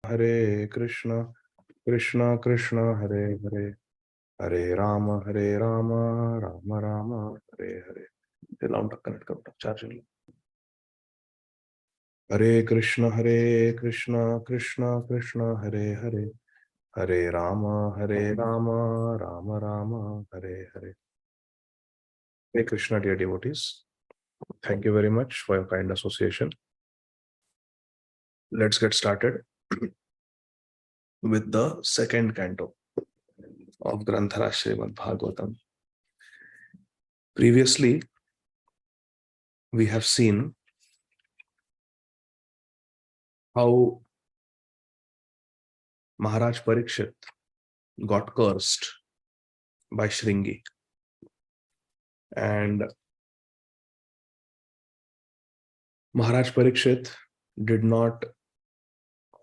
Hare Krishna, Krishna Krishna Hare Hare, Hare Rama, Rama Rama, Hare Hare. Alarm connect करो, charging. Hare Krishna, Krishna Krishna, Hare Hare, Hare Rama, Rama Rama, Hare Hare. Hare Krishna, dear devotees. Thank you very much for your kind association. Let's get started with the second canto of Granthara Srīmad Bhāgavatam. Previously, we have seen how Maharaj Parikshit got cursed by Shringi, and Maharaj Parikshit did not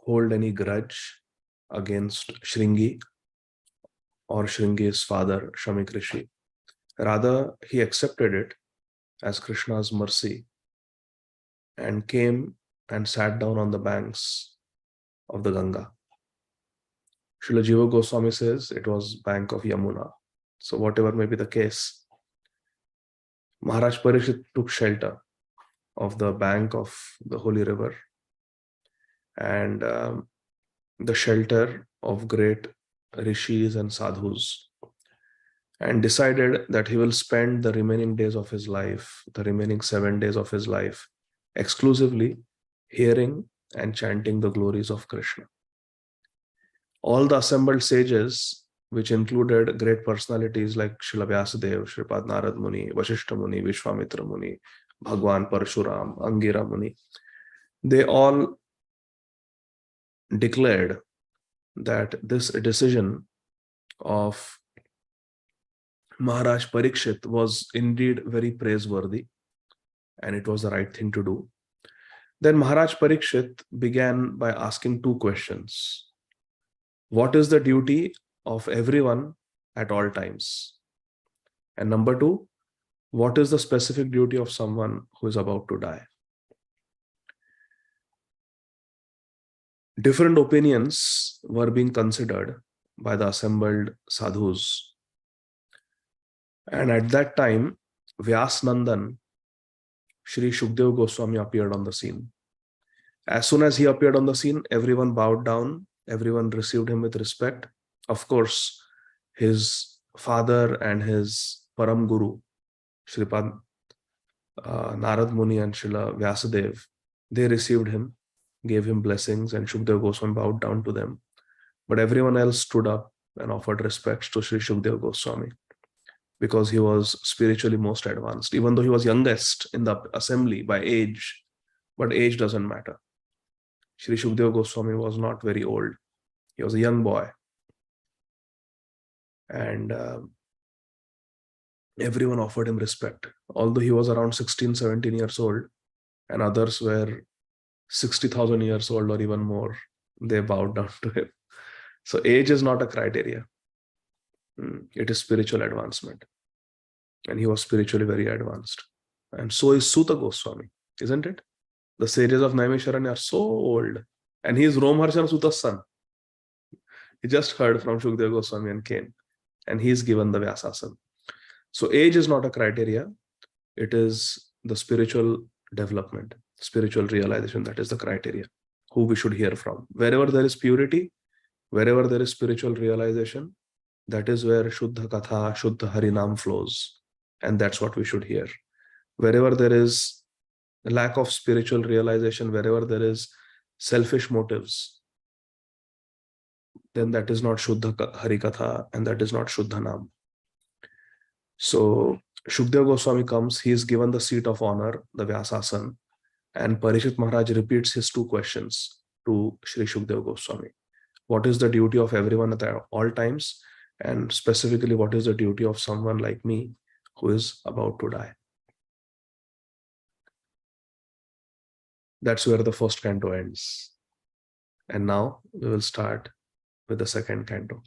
hold any grudge against Shringi or Shringi's father Shamik Rishi. Rather, he accepted it as Krishna's mercy and came and sat down on the banks of the Ganga. Srila Jiva Goswami says it was bank of Yamuna. So whatever may be the case, Maharaj Parikshit took shelter of the bank of the holy river and the shelter of great rishis and sadhus, and decided that he will spend the remaining days of his life, the remaining 7 days of his life, exclusively hearing and chanting the glories of Krishna. All the assembled sages, which included great personalities like Srila Vyasadeva, Shripad Narad Muni, Vashishta Muni, Vishwamitra Muni, Bhagwan Parshuram, Angira Muni, they all declared that this decision of Maharaj Parikshit was indeed very praiseworthy and it was the right thing to do. Then Maharaj Parikshit began by asking two questions. What is the duty of everyone at all times? And number two, what is the specific duty of someone who is about to die? Different opinions were being considered by the assembled sadhus. And at that time, Vyasnandan, Shri Shukdev Goswami appeared on the scene. As soon as he appeared on the scene, everyone bowed down, everyone received him with respect. Of course, his father and his Param Guru, Shripad Narad Muni and Srila Vyasadeva, they received him, gave him blessings, and Shukdev Goswami bowed down to them. But everyone else stood up and offered respects to Sri Shukdev Goswami because he was spiritually most advanced, even though he was youngest in the assembly by age, but age doesn't matter. Sri Shukdev Goswami was not very old. He was a young boy. And everyone offered him respect. Although he was around 16, 17 years old, and others were 60,000 years old or even more, they bowed down to him. So age is not a criteria. It is spiritual advancement. And he was spiritually very advanced. And so is Suta Goswami, isn't it? The sages of Naimisharanya are so old. And he is Romharshan Suta's son. He just heard from Shukdev Goswami and came. And he is given the Vyasasana. So age is not a criteria. It is the spiritual development, spiritual realization that is the criteria, who we should hear from. Wherever there is purity, wherever there is spiritual realization, that is where Shuddha Katha, Shuddha Harinam flows. And that's what we should hear. Wherever there is a lack of spiritual realization, wherever there is selfish motives, then that is not Shuddha Harikatha and that is not Shuddha Nam. So Shukdev Goswami comes, he is given the seat of honor, the Vyasasana, and Parikshit Maharaj repeats his two questions to Sri Shukdev Goswami. What is the duty of everyone at all times? And specifically, what is the duty of someone like me who is about to die? That's where the first canto ends. And now we will start with the second canto.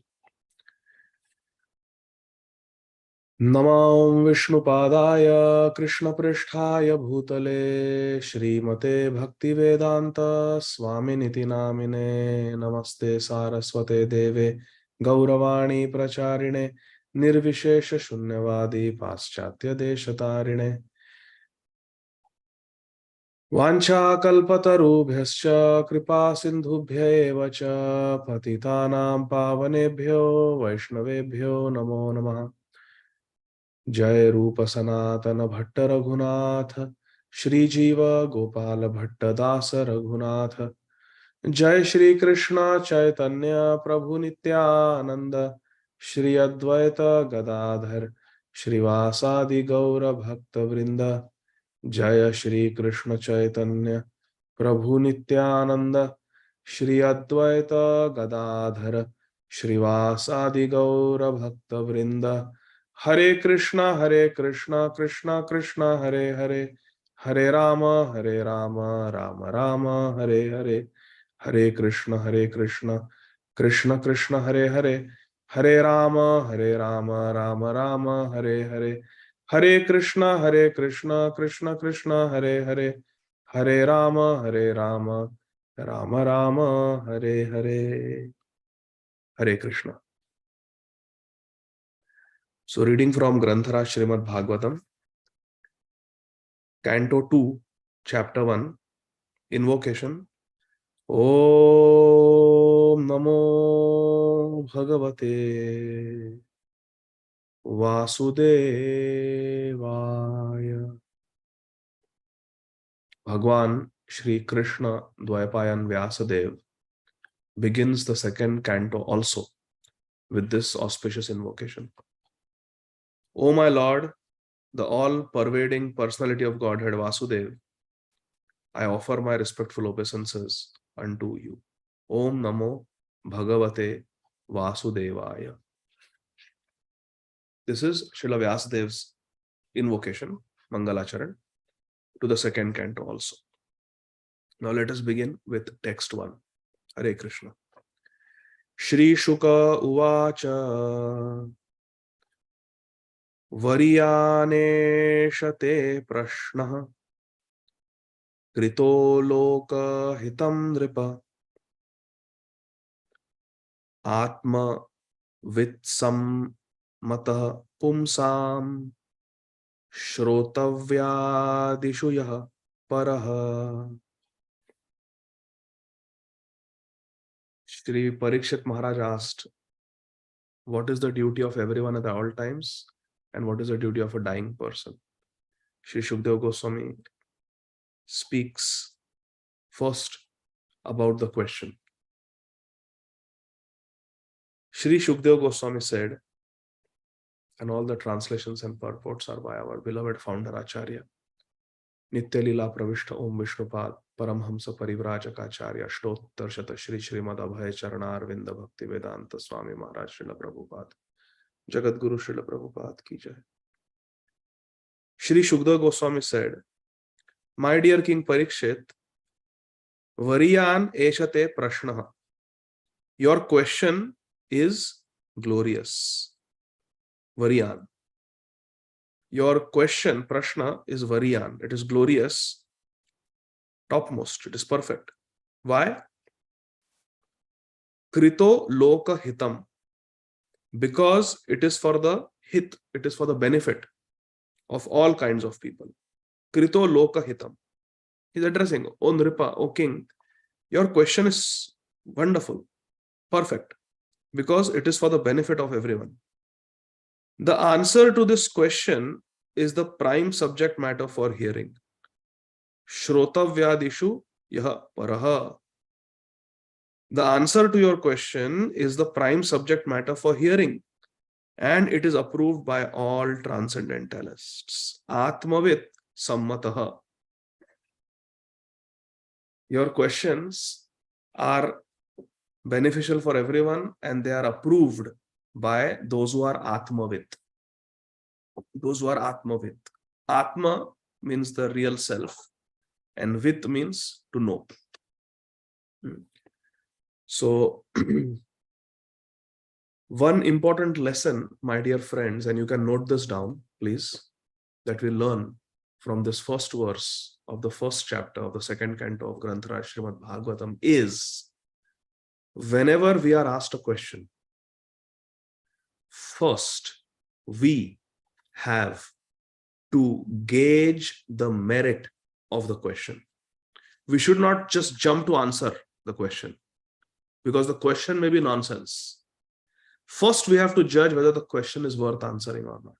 Namam Vishnupadaya Krishna Pristhaya Bhutale Srimate Bhakti Vedanta Swaminiti Namine Namaste Saraswate Deve Gauravani Pracharine Nirvishesha Shunyavadi Paschatya Deshatarine Vanchakalpatarubhyascha kripa sindhubhya eva cha patitanam pavanebhyo vaishnavebhyo namo namah. जय रूप सनातन भट्ट रघुनाथ श्री जीव गोपाल भट्ट दास रघुनाथ जय श्री कृष्ण चैतन्य प्रभु नित्यानंद श्री अद्वैत गदाधर श्रीवासादि गौर भक्त वृंद जय श्री कृष्ण चैतन्य प्रभु नित्यानंद श्री अद्वैत गदाधर श्रीवासादि गौर भक्त वृंद हरे Krishna Krishna Krishna Hare Hare Hare Ram Ram Ram Hare Hare Hare Krishna Krishna Krishna Hare Hare Hare Ram Ram Ram Hare Hare Hare Krishna Krishna Krishna Hare Hare Hare Ram Ram Ram Hare Hare Hare Krishna. So reading from Granthara Srīmad Bhāgavatam, Canto 2, Chapter 1, Invocation. Om Namo Bhagavate Vasudevaya. Bhagwan Shri Krishna Dvaipayan Vyasadev begins the second canto also with this auspicious invocation. O my Lord, the all-pervading personality of Godhead Vasudev, I offer my respectful obeisances unto you. Om Namo Bhagavate Vasudevaya. This is Srila Vyasadev's invocation, Mangalacharan, to the second canto also. Now let us begin with text 1. Hare Krishna. Shri Shuka Uvacha Variyaneshate Prashnaha Krito Loka Hitam Nripa Atma Vitsam Matah Pumsam Shrotavyadishu Yah Paraha. Shri Parikshit Maharaj asked, what is the duty of everyone at all times and what is the duty of a dying person? Shri Shukdev Goswami speaks first about the question. Shri Shukdev Goswami said, and all the translations and purports are by our beloved founder Acharya, Nitya Lila Pravishta Om Vishnupad Paramhamsa Parivrajaka Ashtottar Shata Shri Srīmad Abhay Charanar Vinda Bhakti Vedanta Swami Maharaj Srila Prabhupada Jagat Guru Srila Prabhupada ki jai. Shri Shukdev Goswami said, my dear King Parikshit, Variyan Eshate Prashnaha. Your question is glorious. Variyan. Your question, Prashna, is Variyan. It is glorious, topmost. It is perfect. Why? Krito Loka Hitam. Because it is for the hit, it is for the benefit of all kinds of people. Krito Loka Hitam. He's addressing, O Nripa, O King, your question is wonderful, perfect, because it is for the benefit of everyone. The answer to this question is the prime subject matter for hearing. Shrotavyadishu Yah Paraha. The answer to your question is the prime subject matter for hearing, and it is approved by all transcendentalists. Atmavit Sammataha. Your questions are beneficial for everyone and they are approved by those who are Atmavit. Those who are Atmavit. Atma means the real self and Vit means to know. So One important lesson, my dear friends, and you can note this down, please, that we learn from this first verse of the first chapter of the second canto of Granthara Srīmad Bhāgavatam is, whenever we are asked a question, first we have to gauge the merit of the question. We should not just jump to answer the question, because the question may be nonsense. First, we have to judge whether the question is worth answering or not.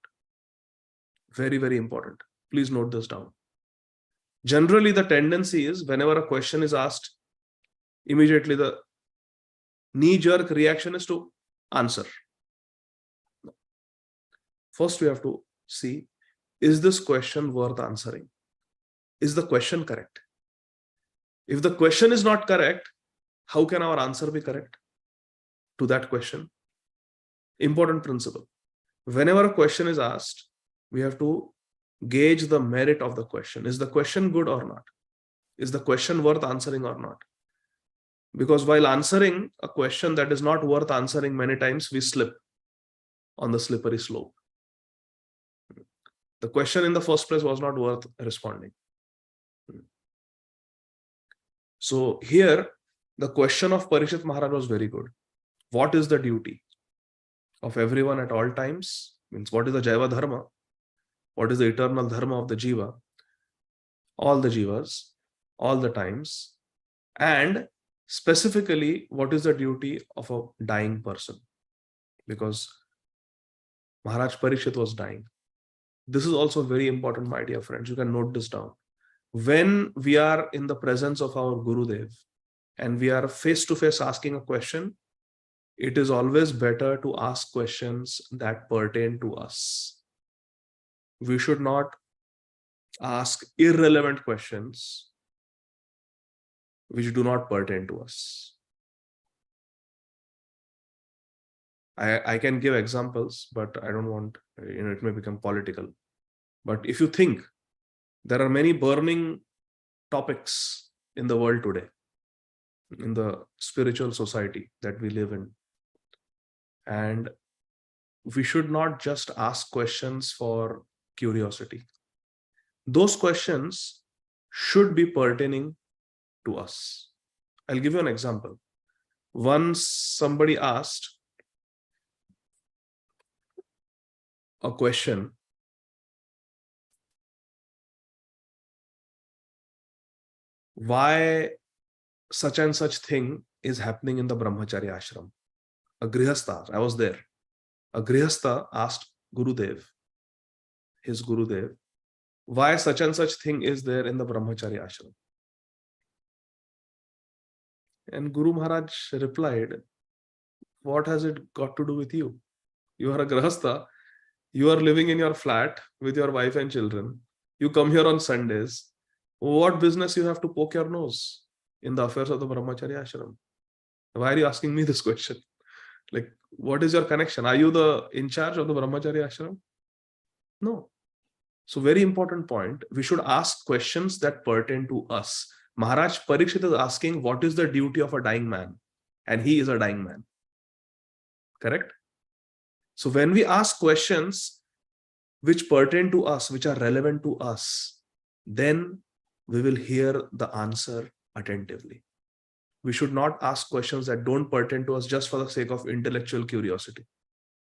Very, very important. Please note this down. Generally, the tendency is whenever a question is asked, immediately the knee-jerk reaction is to answer. First, we have to see, is this question worth answering? Is the question correct? If the question is not correct, how can our answer be correct to that question? Important principle. Whenever a question is asked, we have to gauge the merit of the question. Is the question good or not? Is the question worth answering or not? Because while answering a question that is not worth answering, many times we slip on the slippery slope. The question in the first place was not worth responding. So here, the question of Parikshit Maharaj was very good. What is the duty of everyone at all times? Means what is the Jaiva Dharma? What is the eternal Dharma of the Jiva? All the Jivas, all the times. And specifically, what is the duty of a dying person? Because Maharaj Parikshit was dying. This is also very important, my dear friends. You can note this down. When we are in the presence of our Gurudev and we are face to face asking a question, it is always better to ask questions that pertain to us. We should not ask irrelevant questions which do not pertain to us. I can give examples, but I don't want, it may become political. But if you think, there are many burning topics in the world today, in the spiritual society that we live in. And we should not just ask questions for curiosity. Those questions should be pertaining to us. I'll give you an example. Once somebody asked a question, why such and such thing is happening in the Brahmacharya ashram. A Grihastha, I was there. A Grihastha asked Gurudev, his Gurudev, why such and such thing is there in the Brahmacharya ashram. And Guru Maharaj replied, what has it got to do with you? You are a Grihastha. You are living in your flat with your wife and children. You come here on Sundays. What business you have to poke your nose in the affairs of the Brahmacharya ashram? Why are you asking me this question? Like, what is your connection? Are you the in charge of the Brahmacharya ashram? No. So very important point. We should ask questions that pertain to us. Maharaj Parikshit is asking, what is the duty of a dying man? And he is a dying man. Correct? So when we ask questions which pertain to us, which are relevant to us, then we will hear the answer attentively. We should not ask questions that don't pertain to us just for the sake of intellectual curiosity.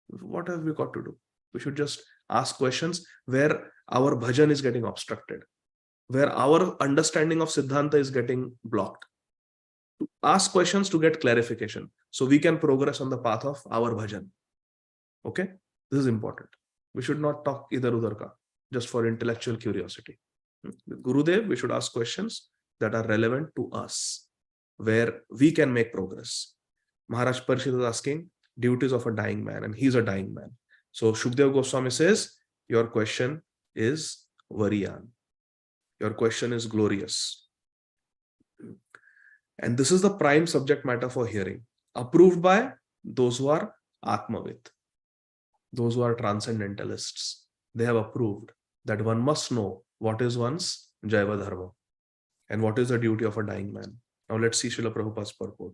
What have we got to do? We should just ask questions where our bhajan is getting obstructed, where our understanding of Siddhanta is getting blocked. Ask questions to get clarification so we can progress on the path of our bhajan. Okay? This is important. We should not talk either udhar ka, just for intellectual curiosity. With Gurudev, we should ask questions that are relevant to us, where we can make progress. Maharaj Parikshit is asking duties of a dying man, and he's a dying man. So Shukdev Goswami says, your question is Variyan. Your question is glorious. And this is the prime subject matter for hearing, approved by those who are Atmavit, those who are transcendentalists. They have approved that one must know what is one's Jaiva Dharma and what is the duty of a dying man. Now let's see Srila Prabhupada's purport.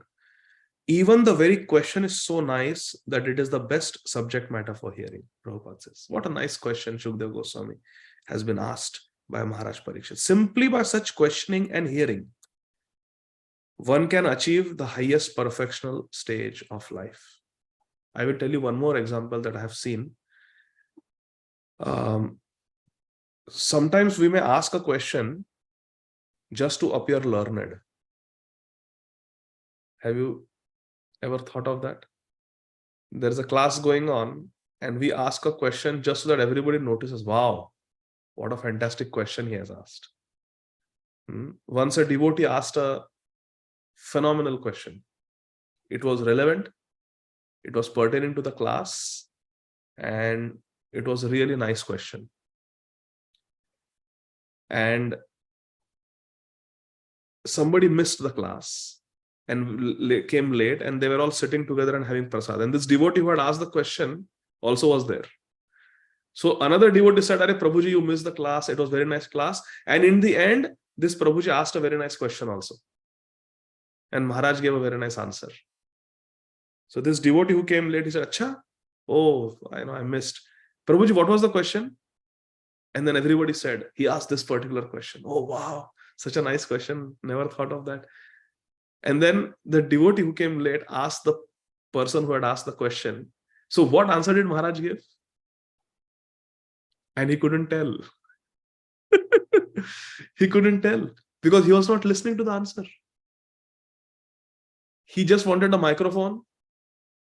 even the very question is so nice that it is the best subject matter for hearing. Prabhupada says, what a nice question Shukdev Goswami has been asked by Maharaj Parikshit. Simply by such questioning and hearing, one can achieve the highest perfectional stage of life. I will tell you one more example that I have seen. Sometimes we may ask a question just to appear learned. Have you ever thought of that? There's a class going on and we ask a question just so that everybody notices, wow, what a fantastic question he has asked. Once a devotee asked a phenomenal question. It was relevant, it was pertaining to the class, and it was a really nice question. And somebody missed the class and came late, and they were all sitting together and having prasad. And this devotee who had asked the question also was there. So another devotee said, "Arey Prabhuji, you missed the class. It was a very nice class." And in the end, this Prabhuji asked a very nice question also. And Maharaj gave a very nice answer. So this devotee who came late, he said, "Acha, oh, I know I missed. Prabhuji, what was the question?" And then everybody said, he asked this particular question. Oh, wow, such a nice question. Never thought of that. And then the devotee who came late asked the person who had asked the question, "So what answer did Maharaj give?" And he couldn't tell. He couldn't tell because he was not listening to the answer. He just wanted a microphone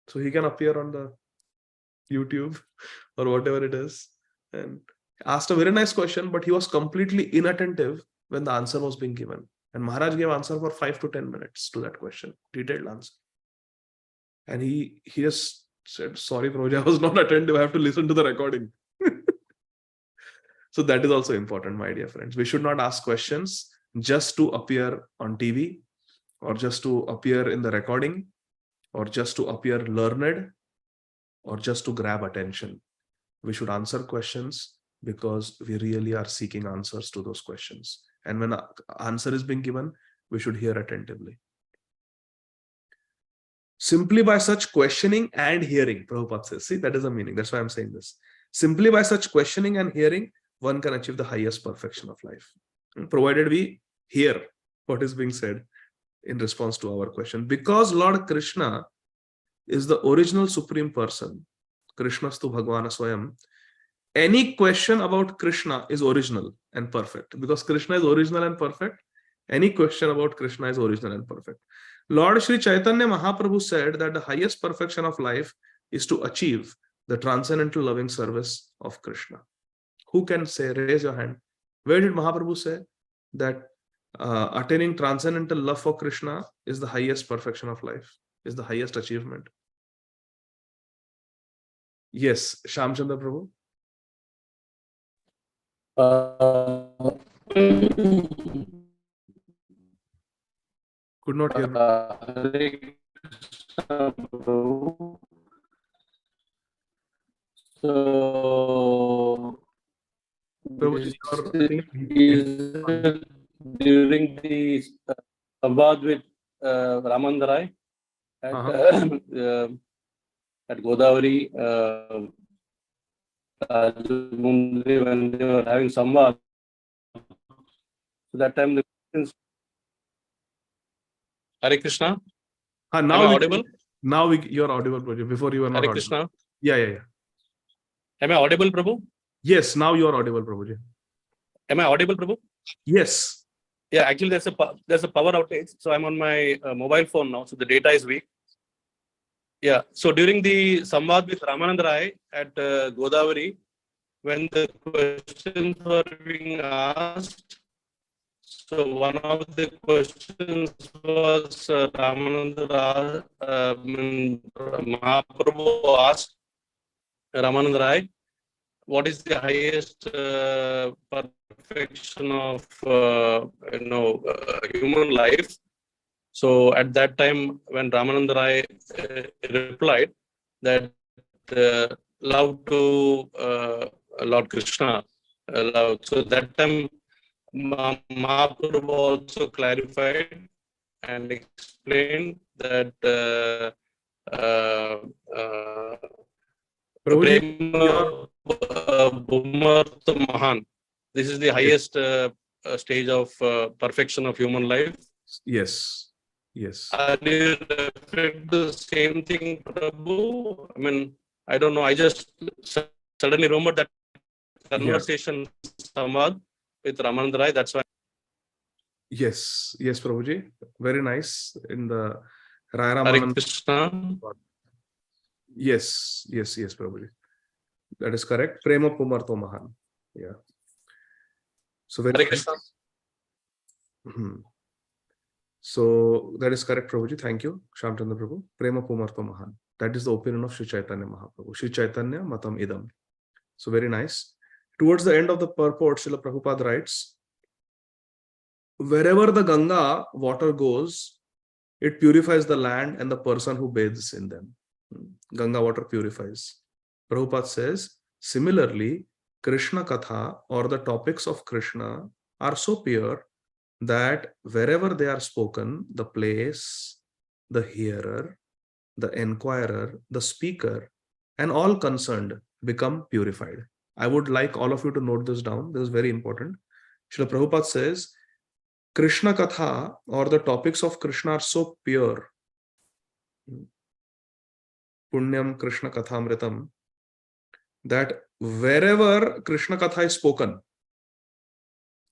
so he can appear on the YouTube or whatever it is, and asked a very nice question, but he was completely inattentive when the answer was being given. And Maharaj gave answer for 5 to 10 minutes to that question, detailed answer. And he just said, "Sorry, Prabhuji, I was not attentive. I have to listen to the recording." So that is also important, my dear friends. We should not ask questions just to appear on TV or just to appear in the recording or just to appear learned or just to grab attention. We should answer questions because we really are seeking answers to those questions. And when an answer is being given, we should hear attentively. Simply by such questioning and hearing, Prabhupada says, see, that is the meaning. That's why I'm saying this. Simply by such questioning and hearing, one can achieve the highest perfection of life, provided we hear what is being said in response to our question. Because Lord Krishna is the original Supreme Person, Krishnastu Bhagavana Swayam, any question about Krishna is original and perfect. Because Krishna is original and perfect, any question about Krishna is original and perfect. Lord Sri Chaitanya Mahaprabhu said that the highest perfection of life is to achieve the transcendental loving service of Krishna. Who can say? Raise your hand. Where did Mahaprabhu say that attaining transcendental love for Krishna is the highest perfection of life, is the highest achievement? Yes, Shamchandra Prabhu. Could not hear me. So Prabhu, during the Sambad with Ramandarai at Godavari, when they were having Sambad, so that time the questions. Hare Krishna. Now am I audible? Now you are audible, Prabhu. Before you were not Hare audible. Krishna. Yeah. Am I audible, Prabhu? Yes, now you are audible, Prabhuji. Am I audible, Prabhu? Yes. Yeah, actually there's a power outage, so I'm on my mobile phone now, so the data is weak. Yeah, so during the Samvad with Ramanand Rai at Godavari, when the questions were being asked, so one of the questions was Ramanand Rai, Mahaprabhu asked Ramanand Rai, what is the highest perfection of human life? So at that time, when Ramanand Rai replied that love to Lord Krishna, love. So that time Mahaprabhu also clarified and explained that Prabhuji, Bhumartha Mahan. This is the highest stage of perfection of human life. yes, yes. Are you referring to the same thing, Prabhu? I mean, I don't know. I just suddenly remembered that conversation Samvad with Ramananda Rai. That's why. Yes, yes, Prabhuji. Very nice. In the Rai Hare Ramananda. Krishna. Yes, yes, yes, Prabhuji. That is correct. Prema Pumarto Mahan. Yeah. So very Hare nice. Krishna. So that is correct, Prabhuji. Thank you, Shamchandra Prabhu. Prema Pumarto Mahan. That is the opinion of Sri Chaitanya Mahaprabhu. Sri Chaitanya Matam Idam. So very nice. Towards the end of the purport, Srila Prabhupada writes, wherever the Ganga water goes, it purifies the land and the person who bathes in them. Ganga water purifies. Prabhupada says, similarly, Krishna Katha or the topics of Krishna are so pure that wherever they are spoken, the place, the hearer, the enquirer, the speaker, and all concerned become purified. I would like all of you to note this down. This is very important. Srila Prabhupada says, Krishna Katha or the topics of Krishna are so pure. Punyam Krishna Kathamritam. That wherever Krishna Katha is spoken,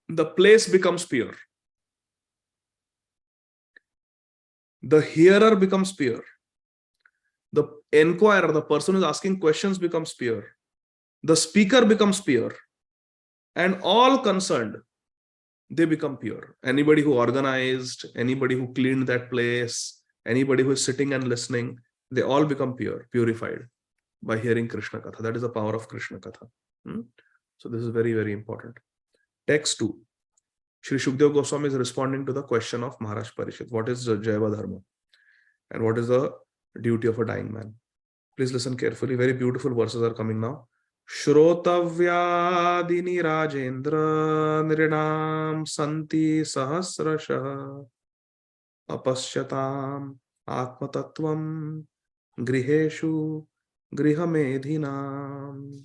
the place becomes pure. The hearer becomes pure. The enquirer, the person who is asking questions, becomes pure. The speaker becomes pure. And all concerned, they become pure. Anybody who organized, anybody who cleaned that place, anybody who is sitting and listening, they all become pure, purified by hearing Krishna Katha. That is the power of Krishna Katha. So this is very, very important. Text 2. Sri Shukdev Goswami is responding to the question of Maharaj Parishit. What is Jaiva Dharma? And what is the duty of a dying man? Please listen carefully. Very beautiful verses are coming now. Shrotavyadini Rajendra Nirinam Santi Sahasrasha Apashyatam Atmatattvam Griheshu Grihamedhinam.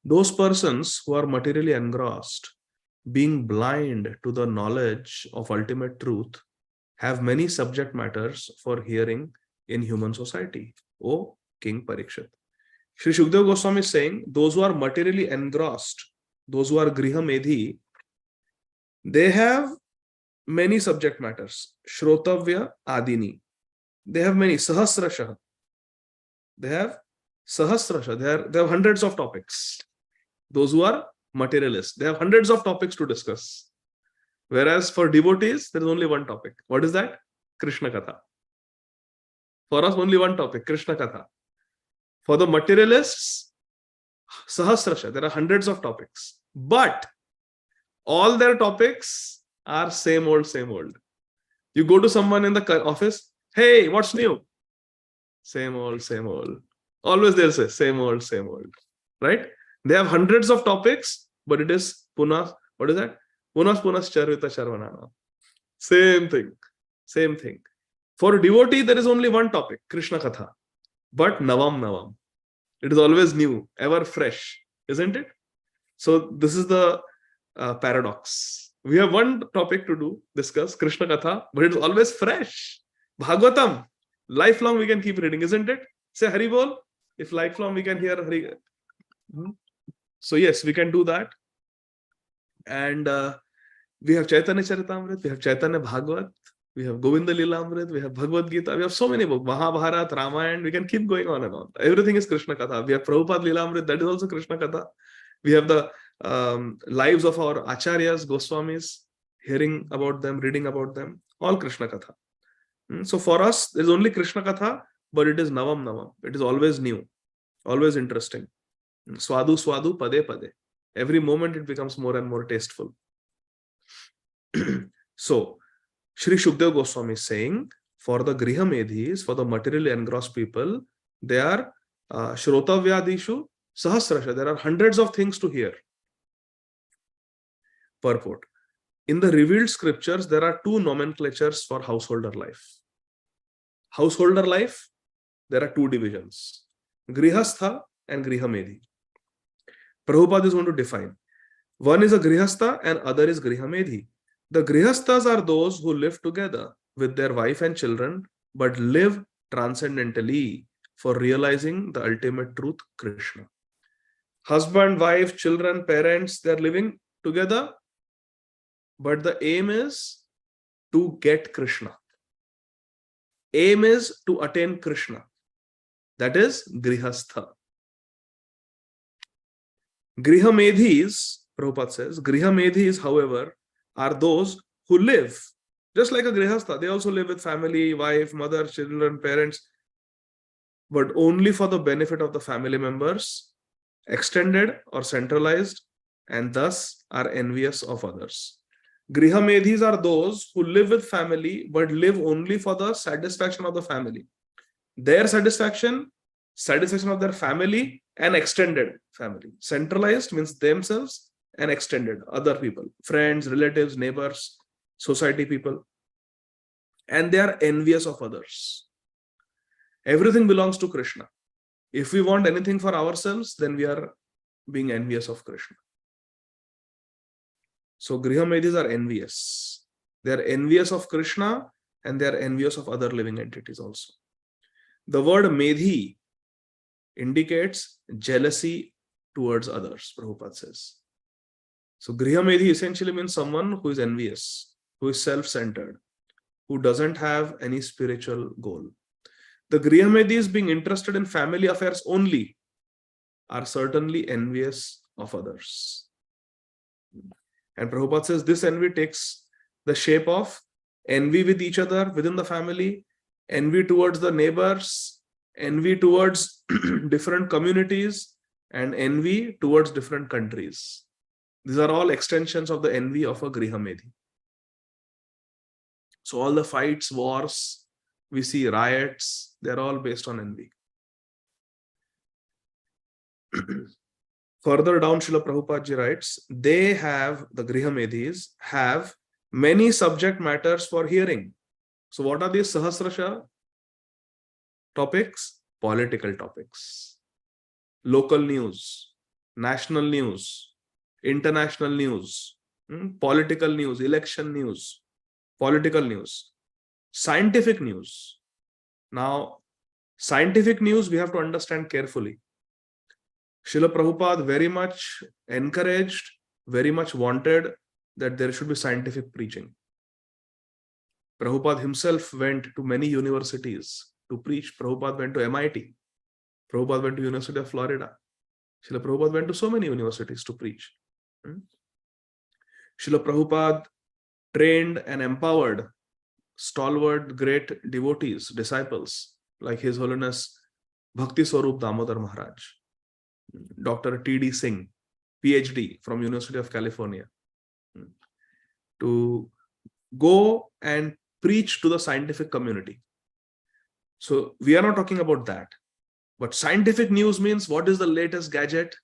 Those persons who are materially engrossed, being blind to the knowledge of ultimate truth, have many subject matters for hearing in human society. O King Parikshit. Sri Shukdev Goswami is saying, those who are materially engrossed, those who are Grihamedhi, they have many subject matters. Shrotavya Adini. They have many. Sahasrasha. They have Sahasrasha. They have hundreds of topics. Those who are materialists, they have hundreds of topics to discuss. Whereas for devotees, there is only one topic. What is that? Krishna Katha. For us, only one topic, Krishna Katha. For the materialists, Sahasrasha, there are hundreds of topics. But all their topics are same old, same old. You go to someone in the office, hey, what's new? Same old, same old. Always they'll say, same old, right? They have hundreds of topics, but it is Punas, what is that? Punas Charvita Charvanana. Same thing. For a devotee, there is only one topic, Krishna Katha. But Navam. It is always new, ever fresh, isn't it? So this is the paradox. We have one topic to discuss, Krishna Katha, but it is always fresh. Bhāgavatam, lifelong we can keep reading, isn't it? Say Hari Bol, if lifelong we can hear Hari. So yes, we can do that. And we have Chaitanya Charitamrita, we have Chaitanya Bhagavat, we have Govinda Lilamrita, we have Bhagavad Gita, we have so many books, Mahabharata, Ramayana, we can keep going on and on. Everything is Krishna Katha. We have Prabhupada Lilamrita, that is also Krishna Katha. We have the lives of our Acharyas, Goswamis, hearing about them, reading about them, all Krishna Katha. So for us, there is only Krishna Katha, but it is Navam. It is always new, always interesting. Swadu, Pade. Every moment it becomes more and more tasteful. So, Sri Shukdev Goswami is saying, for the Grihamedhis, for the materially engrossed people, they are Shrotavyadishu Sahasrasha. There are hundreds of things to hear. Purport. In the revealed scriptures, there are two nomenclatures for householder life. Householder life, there are two divisions, Grihastha and Grihamedhi. Prabhupada is going to define. One is a Grihastha and other is Grihamedhi. The Grihasthas are those who live together with their wife and children, but live transcendentally for realizing the ultimate truth, Krishna. Husband, wife, children, parents, they're living together, but the aim is to get Krishna. Aim is to attain Krishna. That is Grihastha. Grihamedhis, Prabhupada says, Grihamedhis, however, are those who live just like a Grihastha. They also live with family, wife, mother, children, parents, but only for the benefit of the family members, extended or centralized, and thus are envious of others. Grihamedhis are those who live with family, but live only for the satisfaction of the family. Their satisfaction of their family and extended family. Centralized means themselves and extended, other people, friends, relatives, neighbors, society people. And they are envious of others. Everything belongs to Krishna. If we want anything for ourselves, then we are being envious of Krishna. So Grihamedhis are envious. They are envious of Krishna and they are envious of other living entities also. The word Medhi indicates jealousy towards others, Prabhupada says. So Grihamedhi essentially means someone who is envious, who is self-centered, who doesn't have any spiritual goal. The Grihamedhis, being interested in family affairs only, are certainly envious of others. And Prabhupada says this envy takes the shape of envy with each other within the family, envy towards the neighbors, envy towards different communities, and envy towards different countries. These are all extensions of the envy of a Grihamedhi. So all the fights, wars, we see riots, they're all based on envy. Further down, Srila Prabhupada ji writes, they have, the Grihamedhis, have many subject matters for hearing. So what are these Sahasrasha topics? Political topics, local news, national news, international news, political news, election news, political news, scientific news. Now, scientific news we have to understand carefully. Srila Prabhupada very much encouraged, very much wanted that there should be scientific preaching. Prabhupada himself went to many universities to preach. Prabhupada went to MIT. Prabhupada went to University of Florida. Srila Prabhupada went to so many universities to preach. Srila Prabhupada trained and empowered stalwart great devotees, disciples, like His Holiness Bhakti Swarup Damodar Maharaj, Dr. T.D. Singh, PhD from University of California, to go and preach to the scientific community. So we are not talking about that. But scientific news means what is the latest gadget?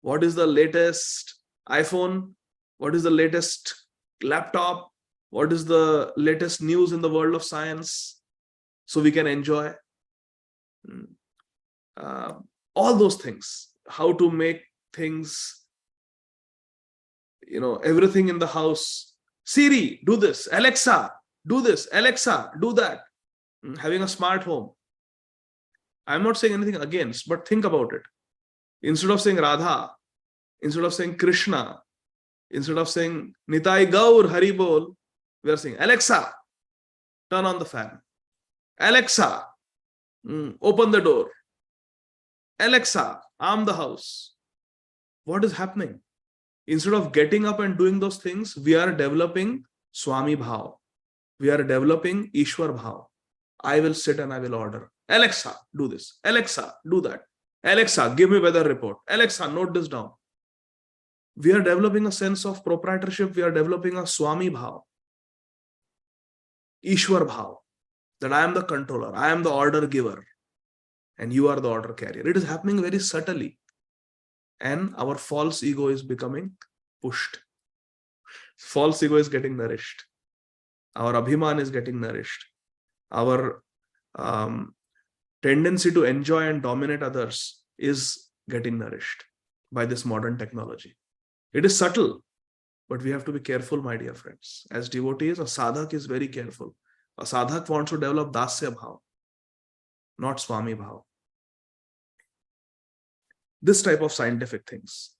What is the latest iPhone? What is the latest laptop? What is the latest news in the world of science? So we can enjoy all those things. How to make things, everything in the house. Siri, do this. Alexa, do this. Alexa, do that. Having a smart home. I'm not saying anything against, but think about it. Instead of saying Radha, instead of saying Krishna, instead of saying Nitai Gaur Hari Bol, we are saying Alexa, turn on the fan. Alexa, open the door. Alexa, arm the house. What is happening? Instead of getting up and doing those things, we are developing Swami Bhav. We are developing Ishwar Bhav. I will sit and I will order. Alexa, do this. Alexa, do that. Alexa, give me weather report. Alexa, note this down. We are developing a sense of proprietorship. We are developing a Swami Bhav. Ishwar Bhav. That I am the controller. I am the order giver. And you are the order carrier. It is happening very subtly. And our false ego is becoming pushed. false ego is getting nourished. Our abhiman is getting nourished. Our tendency to enjoy and dominate others is getting nourished by this modern technology. It is subtle, but we have to be careful, my dear friends. As devotees, a sadhak is very careful. A sadhak wants to develop dasya bhav, not swami bhav. This type of scientific things,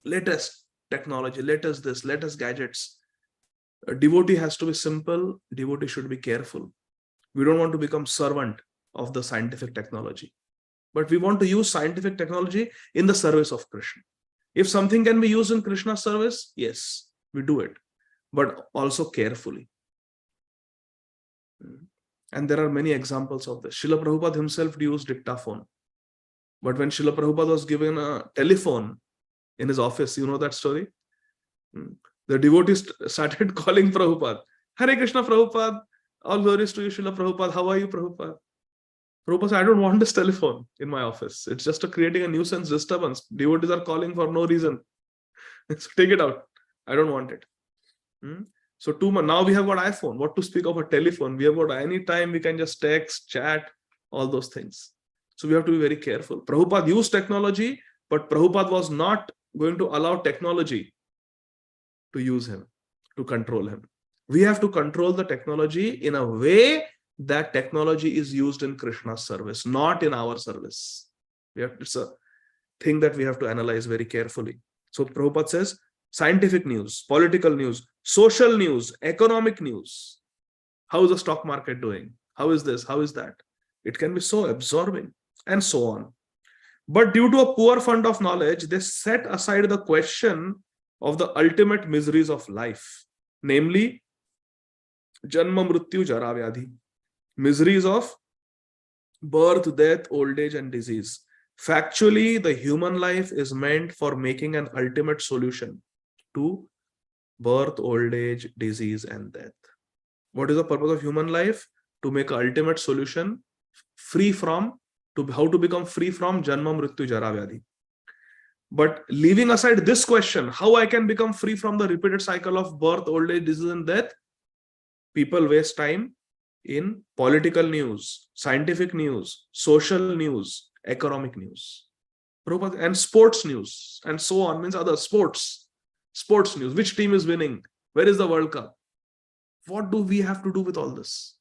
latest technology, latest this, latest gadgets. A devotee has to be simple. Devotee should be careful. We don't want to become servant of the scientific technology, but we want to use scientific technology in the service of Krishna. If something can be used in Krishna's service, yes, we do it, but also carefully. And there are many examples of this. Srila Prabhupada himself used dictaphone. But when Srila Prabhupada was given a telephone in his office, you know that story? The devotees started calling Prabhupada. Hare Krishna Prabhupada, all glories to you, Srila Prabhupada. How are you, Prabhupada? Prabhupada said, I don't want this telephone in my office. It's just creating a nuisance disturbance. Devotees are calling for no reason. So take it out. I don't want it. So 2 months, now we have got iPhone. What to speak of a telephone? We have got any time we can just text, chat, all those things. So we have to be very careful. Prabhupada used technology, but Prabhupada was not going to allow technology to use him, to control him. We have to control the technology in a way that technology is used in Krishna's service, not in our service. It's a thing that we have to analyze very carefully. So Prabhupada says, scientific news, political news, social news, economic news. How is the stock market doing? How is this? How is that? It can be so absorbing, and so on. But due to a poor fund of knowledge, they set aside the question of the ultimate miseries of life, namely Janma Mrityu Jara Vyadhi, miseries of birth, death, old age, and disease. Factually, the human life is meant for making an ultimate solution to birth, old age, disease, and death. What is the purpose of human life? To make an ultimate solution free from, how to become free from Janma Mrityu Jara Vyadhi. But leaving aside this question, how I can become free from the repeated cycle of birth, old age, disease, and death, people waste time in political news, scientific news, social news, economic news, and sports news, and so on. Means other sports news. Which team is winning? Where is the World Cup? What do we have to do with all this?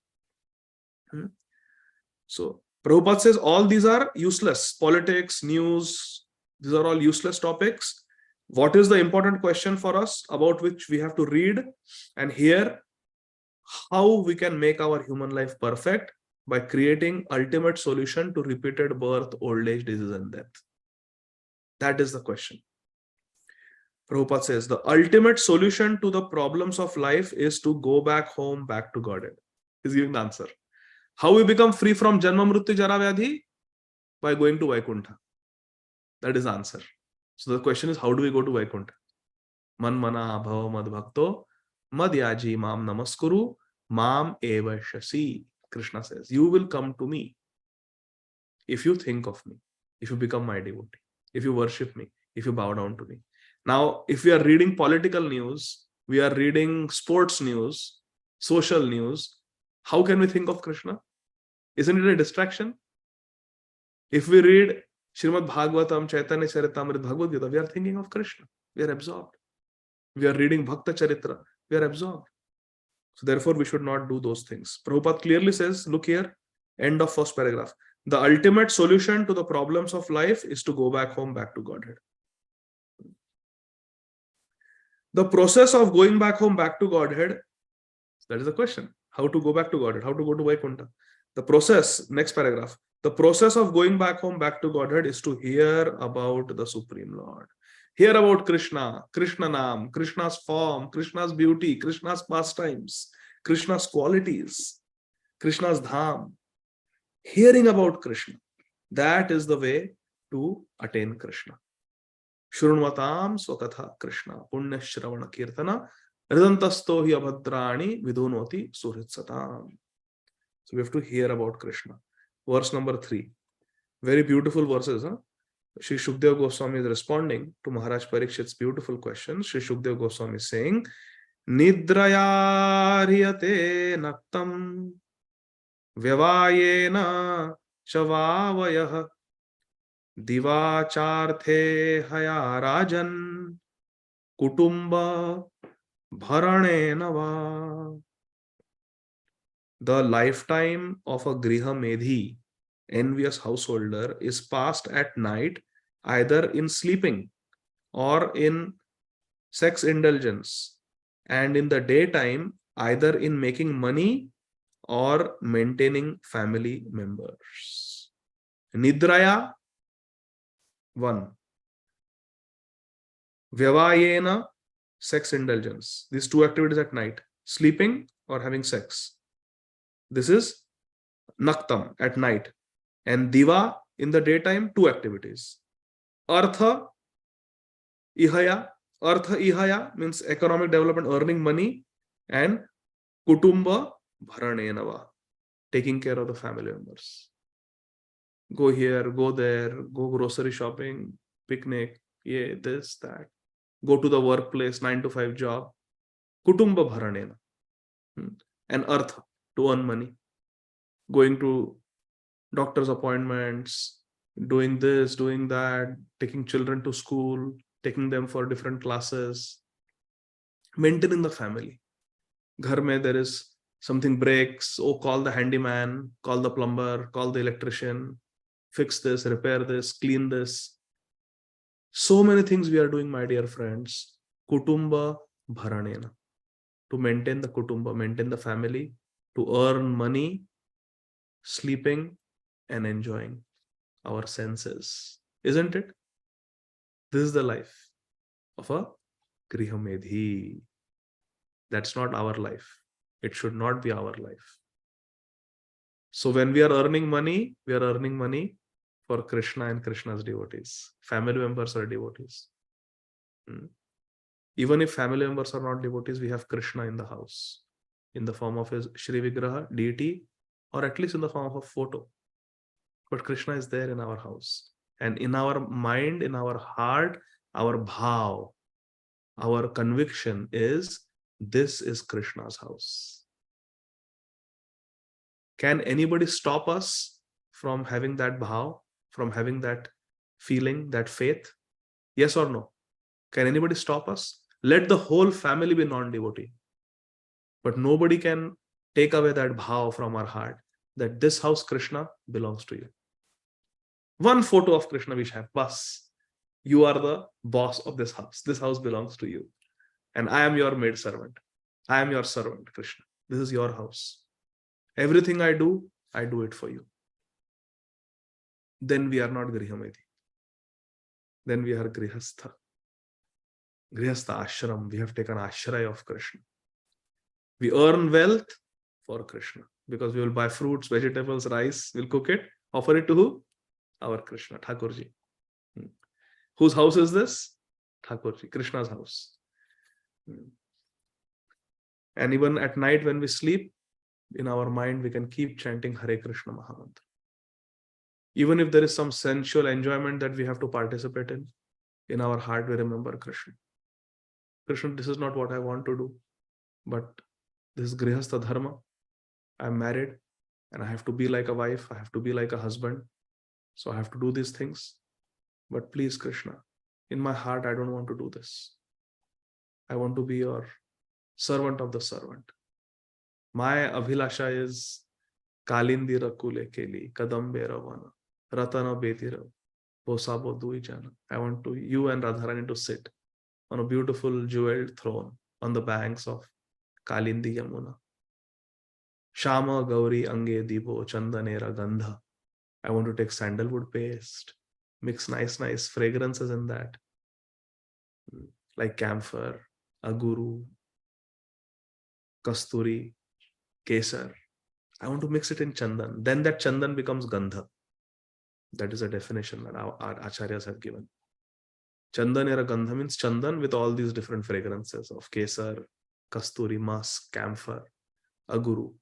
So Prabhupada says all these are useless. Politics, news, these are all useless topics. What is the important question for us about which we have to read and hear? How we can make our human life perfect by creating ultimate solution to repeated birth, old age, disease, and death. That is the question. Prabhupada says the ultimate solution to the problems of life is to go back home, back to Godhead. He's giving the answer. How we become free from Janma Mrityu Jara Vyadhi? By going to Vaikuntha. That is the answer. So the question is, how do we go to Vaikuntha? Man mana bhava mad bhakto madhyaji mam namaskuru mam eva shasi. Krishna says, you will come to me if you think of me, if you become my devotee, if you worship me, if you bow down to me. Now, if we are reading political news, we are reading sports news, social news, how can we think of Krishna? Isn't it a distraction? If we read Srīmad Bhāgavatam, Chaitanya Charitamrita, Bhagavad Gita, we are thinking of Krishna. We are absorbed. We are reading Bhakta Charitra. We are absorbed. So therefore, we should not do those things. Prabhupada clearly says, look here, end of first paragraph. The ultimate solution to the problems of life is to go back home, back to Godhead. The process of going back home, back to Godhead, that is the question. How to go back to Godhead? How to go to Vaikuntha? The process, next paragraph. The process of going back home, back to Godhead is to hear about the Supreme Lord. Hear about Krishna, Krishna Nam, Krishna's form, Krishna's beauty, Krishna's pastimes, Krishna's qualities, Krishna's dham. Hearing about Krishna. That is the way to attain Krishna. Shrunvatam swakatha Krishna, punya shravana kirtana, ridantasto hi abhadrani vidunoti suritsatam. So we have to hear about Krishna. Verse number 3. Very beautiful verses. Sri Shukdev Goswami is responding to Maharaj Parikshit's beautiful question. Sri Shukdev Goswami is saying, Nidraya naktam vyavayena chavavayah divacharthe haya rajan kutumba bharanena va. The lifetime of a griha medhi, envious householder, is passed at night either in sleeping or in sex indulgence, and in the daytime either in making money or maintaining family members. Nidraya, 1. Vyavayena, sex indulgence. These two activities at night, sleeping or having sex. This is naktam, at night. And diva, in the daytime, two activities. Artha, ihaya. Artha ihaya means economic development, earning money, and kutumba bharanenava, taking care of the family members. Go here, go there, go grocery shopping, picnic, yeah, this, that. Go to the workplace, 9 to 5 job. Kutumba bharanena. And artha, to earn money. Going to doctor's appointments, doing this, doing that, taking children to school, taking them for different classes, maintaining the family. Ghar mein there is something breaks, oh, call the handyman, call the plumber, call the electrician, fix this, repair this, clean this. So many things we are doing, my dear friends. Kutumba bharanena. To maintain the kutumba, maintain the family, to earn money, sleeping, and enjoying our senses. Isn't it? This is the life of a grihamedhi. That's not our life. It should not be our life. So when we are earning money, we are earning money for Krishna and Krishna's devotees. Family members are devotees. Even if family members are not devotees, we have Krishna in the house, in the form of his Shri Vigraha, deity, or at least in the form of a photo. But Krishna is there in our house. And in our mind, in our heart, our bhav, our conviction is, this is Krishna's house. Can anybody stop us from having that bhav, from having that feeling, that faith? Yes or no? Can anybody stop us? Let the whole family be non-devotee. But nobody can take away that bhav from our heart, that this house, Krishna, belongs to you. One photo of Krishna we have, bas. You are the boss of this house. This house belongs to you. And I am your maid servant. I am your servant, Krishna. This is your house. Everything I do it for you. Then we are not grihamedhi. Then we are grihastha. Grihastha ashram. We have taken ashray of Krishna. We earn wealth for Krishna because we will buy fruits, vegetables, rice. We'll cook it, offer it to who? Our Krishna, Thakurji. Whose house is this? Thakurji, Krishna's house. And even at night when we sleep, in our mind we can keep chanting Hare Krishna Mahamantra. Even if there is some sensual enjoyment that we have to participate in our heart we remember Krishna. Krishna, this is not what I want to do, but this is Grihastha Dharma. I'm married and I have to be like a wife, I have to be like a husband. So I have to do these things. But please, Krishna, in my heart, I don't want to do this. I want to be your servant of the servant. My abhilasha is Kalindira Kule Keli, Kadambe Ravana, Ratana Betira, Posabo Duijana. I want to you and Radharani to sit on a beautiful jeweled throne on the banks of Kalindi Yamuna. Shama Gauri Ange Dibo Chandanera Gandha. I want to take sandalwood paste, mix nice fragrances in that, like camphor, aguru, kasturi, kesar. I want to mix it in chandan. Then that chandan becomes gandha. That is a definition that our acharyas have given. Chandan era gandha means chandan with all these different fragrances of kesar, kasturi, musk, camphor, aguru.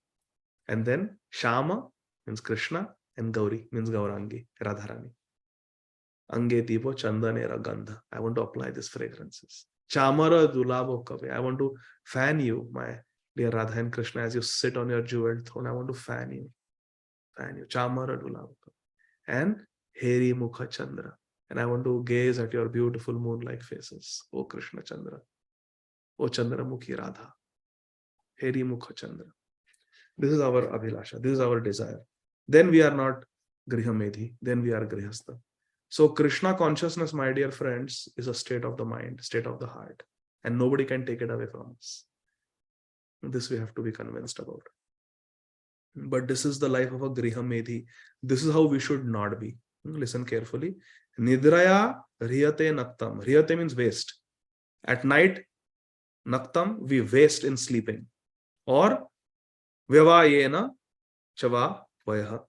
And then Shama means Krishna, and Gauri means Gaurangi, Radharani. Ange Dipo Chandanera Gandha. I want to apply these fragrances. Chamara dulabo kavi. I want to fan you, my dear Radha and Krishna, as you sit on your jeweled throne. I want to fan you. Fan you. Chamara dulabo kavi. And Heri Mukha Chandra. And I want to gaze at your beautiful moon-like faces. O Krishna Chandra. O Chandra Mukhi Radha. Heri Mukha Chandra. This is our abhilasha. This is our desire. Then we are not Grihamedhi. Then we are Grihastha. So Krishna consciousness, my dear friends, is a state of the mind, state of the heart. And nobody can take it away from us. This we have to be convinced about. But this is the life of a Grihamedhi. This is how we should not be. Listen carefully. Nidraya riyate naktam. Riyate means waste. At night, naktam, we waste in sleeping. Or vyavayena chava vayaha.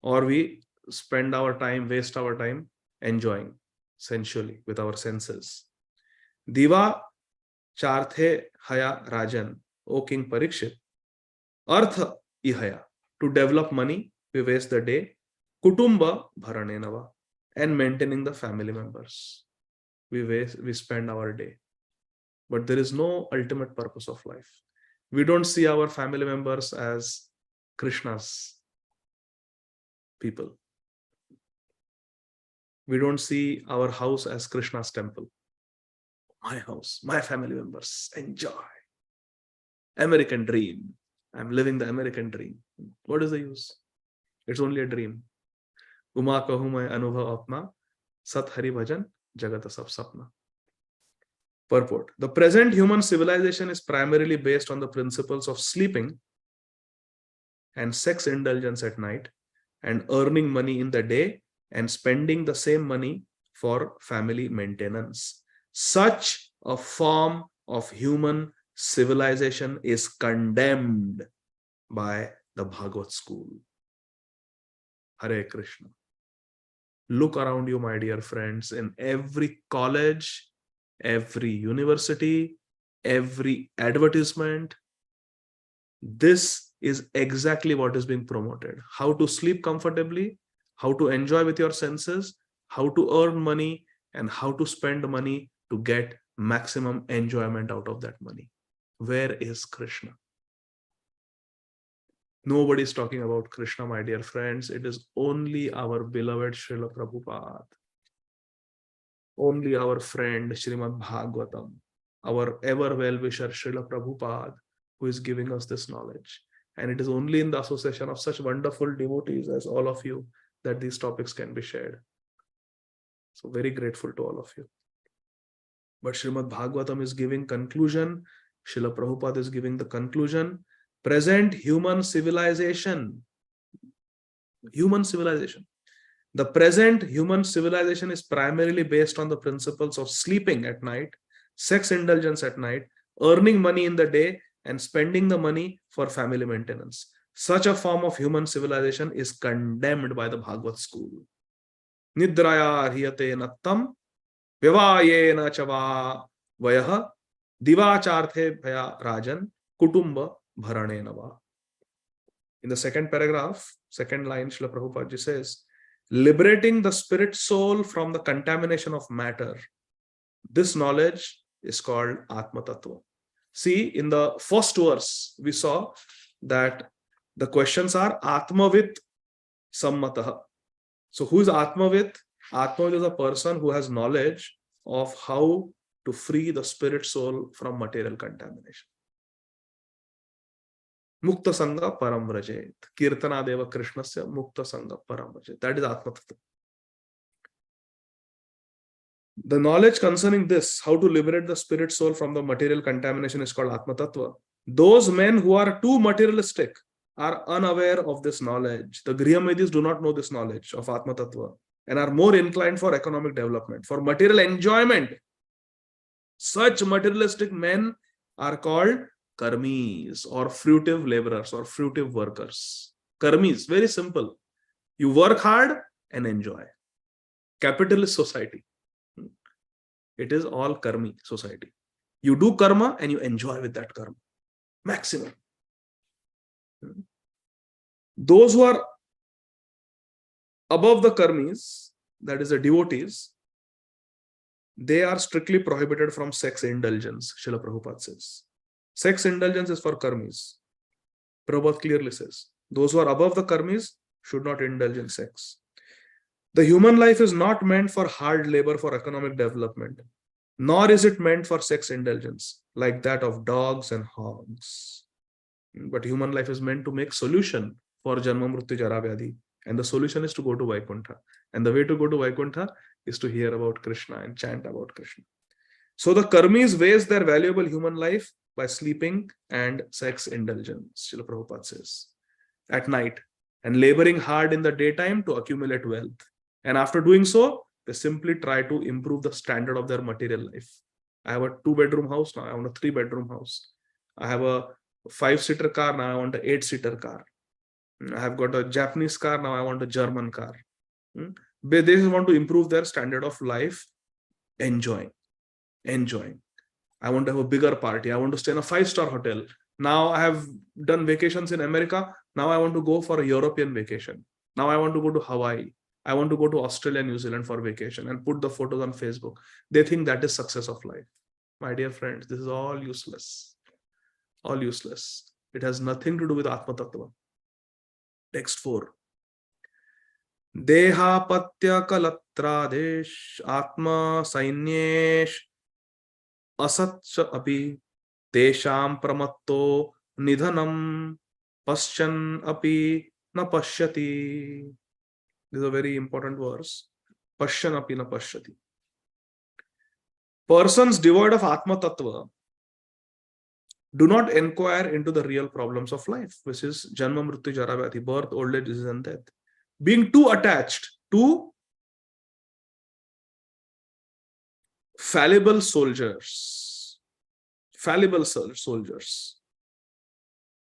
Or we spend our time, waste our time enjoying sensually with our senses. Diva charthe haya rajan. O King Parikshit. Artha ihaya. To develop money, we waste the day. Kutumba bharanenava. And maintaining the family members. We spend our day. But there is no ultimate purpose of life. We don't see our family members as Krishna's people. We don't see our house as Krishna's temple. My house, my family members, enjoy. American dream. I'm living the American dream. What is the use? It's only a dream. Uma kahu main anubhav apna, sat hari bhajan, jagata sab sapna. Purport. The present human civilization is primarily based on the principles of sleeping and sex indulgence at night and earning money in the day and spending the same money for family maintenance. Such a form of human civilization is condemned by the Bhagavad school. Hare Krishna. Look around you, my dear friends, in every college, every university, every advertisement. This is exactly what is being promoted. How to sleep comfortably, how to enjoy with your senses, how to earn money, and how to spend money to get maximum enjoyment out of that money. Where is Krishna? Nobody is talking about Krishna, my dear friends. It is only our beloved Srila Prabhupada. Only our friend Srīmad Bhāgavatam, our ever well-wisher Srila Prabhupada, who is giving us this knowledge. And it is only in the association of such wonderful devotees as all of you that these topics can be shared. So very grateful to all of you. But Srīmad Bhāgavatam is giving conclusion. Srila Prabhupada is giving the conclusion. Present human civilization. The present human civilization is primarily based on the principles of sleeping at night, sex indulgence at night, earning money in the day, and spending the money for family maintenance. Such a form of human civilization is condemned by the Bhagavad school. Nidraya riyate nattam, vyavayena chava vayaha, divacharthe bhaya rajan, kutumba bharane nava. In the second paragraph, second line, Srila Prabhupada ji says, liberating the spirit soul from the contamination of matter. This knowledge is called Atma Tattva. See, in the first verse, we saw that the questions are Atmavit Sammataha. So who is Atmavit? Atmavit is a person who has knowledge of how to free the spirit soul from material contamination. Mukta Sangha Param Vrajet. Kirtana Deva Krishnasya Mukta Sangha Param Vrajet. That is Atma Tattva. The knowledge concerning this, how to liberate the spirit soul from the material contamination, is called Atma Tattva. Those men who are too materialistic are unaware of this knowledge. The Grihamedis do not know this knowledge of Atma Tattva and are more inclined for economic development, for material enjoyment. Such materialistic men are called karmis, or fruitive laborers, or fruitive workers. Karmis, very simple. You work hard and enjoy. Capitalist society. It is all karmi society. You do karma and you enjoy with that karma. Maximum. Those who are above the karmis, that is the devotees, they are strictly prohibited from sex indulgence, Srila Prabhupada says. Sex indulgence is for karmis. Prabhupada clearly says, those who are above the karmis should not indulge in sex. The human life is not meant for hard labor for economic development, nor is it meant for sex indulgence, like that of dogs and hogs. But human life is meant to make solution for Janma Mrityu Jara Vyadhi. And the solution is to go to Vaikuntha. And the way to go to Vaikuntha is to hear about Krishna and chant about Krishna. So the karmis waste their valuable human life by sleeping and sex indulgence, Srila Prabhupada says, at night, and laboring hard in the daytime to accumulate wealth. And after doing so, they simply try to improve the standard of their material life. I have a 2-bedroom house, now I want a 3-bedroom house. I have a 5-seater car, now I want an 8-seater car. I have got a Japanese car, now I want a German car. They just want to improve their standard of life, enjoying. I want to have a bigger party. I want to stay in a 5-star hotel. Now I have done vacations in America. Now I want to go for a European vacation. Now I want to go to Hawaii. I want to go to Australia, New Zealand for vacation and put the photos on Facebook. They think that is success of life. My dear friends, this is all useless. All useless. It has nothing to do with Atma Tattva. Text 4. Deha patya kalatradesh atma sainyesh asatcha api tesham pramatto nidhanam paschan api na pashyati. This is a very important verse. Paschan api na pashyati. Persons devoid of Atma Tattva do not inquire into the real problems of life, which is Janma Mrityu Jara Vyadhi, birth, old age, disease and death. Being too attached to fallible soldiers.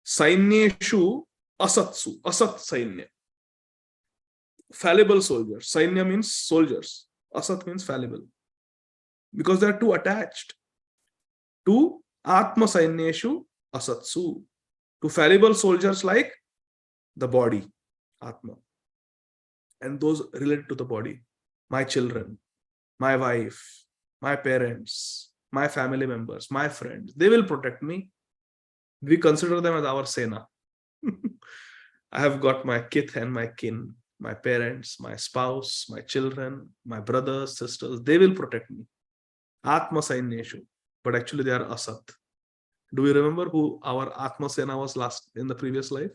Sainyeshu asatsu, asat sainya. Fallible soldiers. Sainya means soldiers. Asat means fallible. Because they are too attached to Atma Sainyeshu asatsu. To fallible soldiers like the body, Atma. And those related to the body. My children, my wife, my parents, my family members, my friends, they will protect me. We consider them as our Sena. I have got my kith and my kin, my parents, my spouse, my children, my brothers, sisters, they will protect me. Atma Sainyeshu. But actually they are Asat. Do we remember who our Atma Sena was last in the previous life?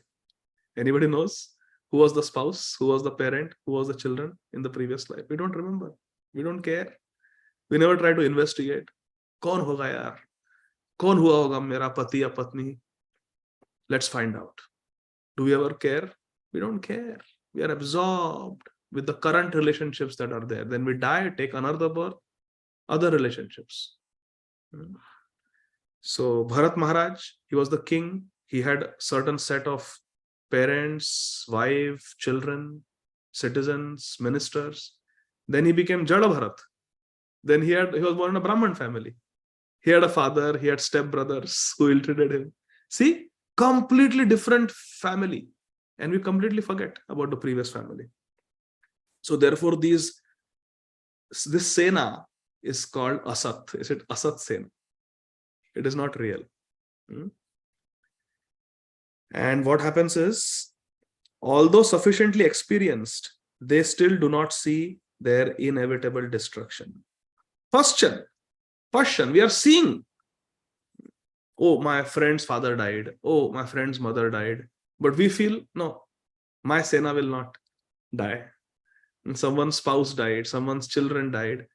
Anybody knows? Who was the spouse? Who was the parent? Who was the children in the previous life? We don't remember. We don't care. We never try to investigate. Kaun hoga yaar? Kaun hua hoga mera pati ya patni? Let's find out. Do we ever care? We don't care. We are absorbed with the current relationships that are there. Then we die, take another birth, other relationships. So Bharat Maharaj, he was the king. He had certain set of parents, wife, children, citizens, ministers. Then he became Jada Bharat. Then he was born in a Brahman family. He had a father, he had stepbrothers who ill-treated him. See, completely different family. And we completely forget about the previous family. So therefore, this Sena is called Asat. Is it Asat Sena? It is not real. And what happens is, although sufficiently experienced, they still do not see their inevitable destruction. Passion, we are seeing. Oh, my friend's father died. Oh, my friend's mother died. But we feel, no, my Sena will not die. And someone's spouse died, someone's children died.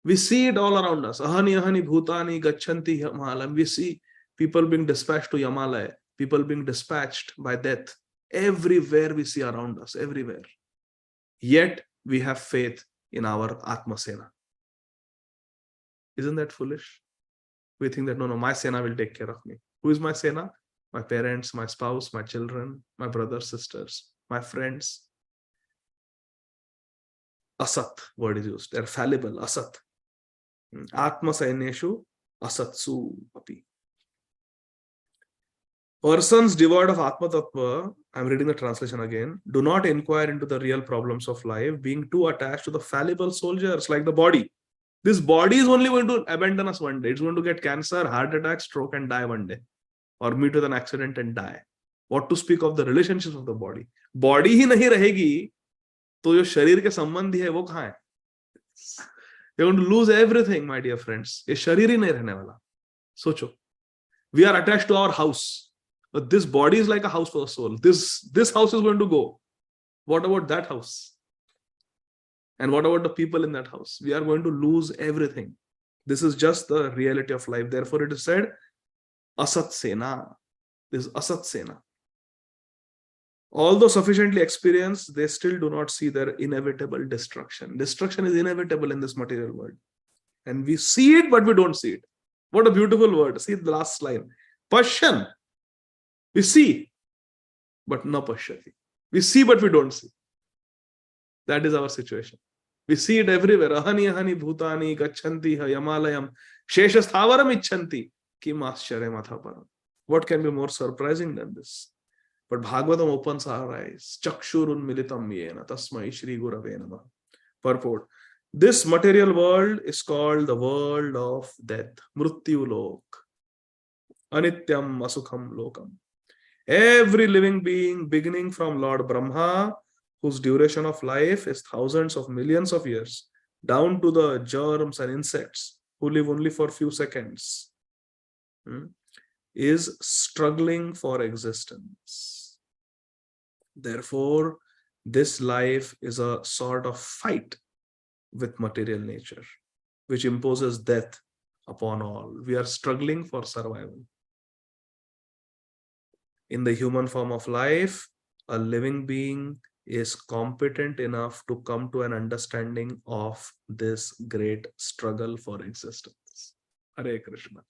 We see it all around us. Ahani ahani bhutani gachanti yamalam. We see people being dispatched to Yamalaya, people being dispatched by death. Everywhere we see around us, everywhere. Yet we have faith in our Atma Sena. Isn't that foolish? We think that, no, my Sena will take care of me. Who is my Sena? My parents, my spouse, my children, my brothers, sisters, my friends. Asat word is used. They're fallible. Asat. Atma Sainyeshu asatsu api. Persons devoid of Atma Tattva, I'm reading the translation again, do not inquire into the real problems of life, being too attached to the fallible soldiers like the body. This body is only going to abandon us one day. It's going to get cancer, heart attack, stroke, and die one day, or meet with an accident and die. What to speak of the relationships of the body? Body ही नहीं रहेगी, तो जो शरीर के संबंधी है वो कहाँ है? You're going to lose everything, my dear friends. ये शरीर ही नहीं रहने वाला. सोचो. We are attached to our house, but this body is like a house for the soul. This house is going to go. What about that house? And what about the people in that house? We are going to lose everything. This is just the reality of life. Therefore, it is said, Asat Sena. This is Asat Sena. Although sufficiently experienced, they still do not see their inevitable destruction. Destruction is inevitable in this material world. And we see it, but we don't see it. What a beautiful word. See the last line. Pashan. We see, but na pashyati. We see, but we don't see. That is our situation. We see it everywhere. Ahani ahani bhutani gachanti yamalayam shesha sthavaram icchanti kim ascharya mathaparam. What can be more surprising than this? But Bhagavatam opens our eyes. Chakshurun militam yena tasmai Shri Gurave Namah. Purport. This material world is called the world of death. Mrityu lok. Anityam asukham lokam. Every living being, beginning from Lord Brahma, whose duration of life is thousands of millions of years, down to the germs and insects who live only for a few seconds, is struggling for existence. Therefore, this life is a sort of fight with material nature, which imposes death upon all. We are struggling for survival. In the human form of life, a living being is competent enough to come to an understanding of this great struggle for existence. Hare Krishna.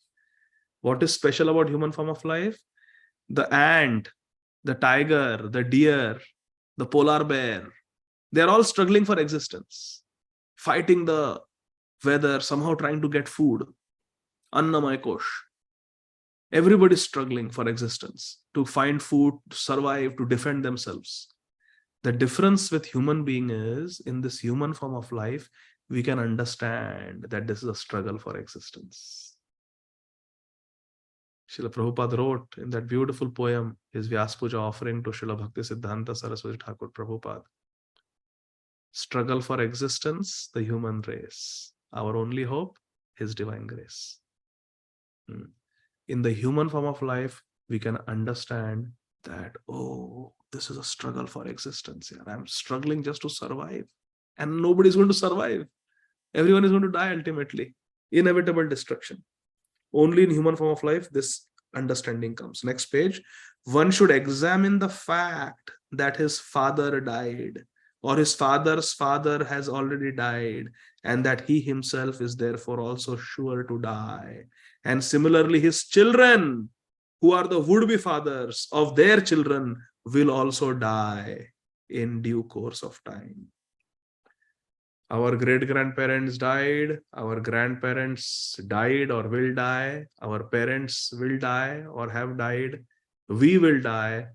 What is special about human form of life? The ant, the tiger, the deer, the polar bear, they're all struggling for existence, fighting the weather, somehow trying to get food. Annamaya kosh. Everybody is struggling for existence, to find food, to survive, to defend themselves. The difference with human being is, in this human form of life, we can understand that this is a struggle for existence. Srila Prabhupada wrote in that beautiful poem, his Vyas Puja offering to Srila Bhakti Siddhanta Saraswati Thakur Prabhupada. Struggle for existence, the human race. Our only hope, his divine grace. In the human form of life, we can understand that, oh, this is a struggle for existence here. I'm struggling just to survive. And nobody is going to survive. Everyone is going to die ultimately. Inevitable destruction. Only in human form of life, this understanding comes. Next page. One should examine the fact that his father died, or his father's father has already died, and that he himself is therefore also sure to die. And similarly, his children, who are the would-be fathers of their children, will also die in due course of time. Our great-grandparents died, our grandparents died or will die, our parents will die or have died, we will die,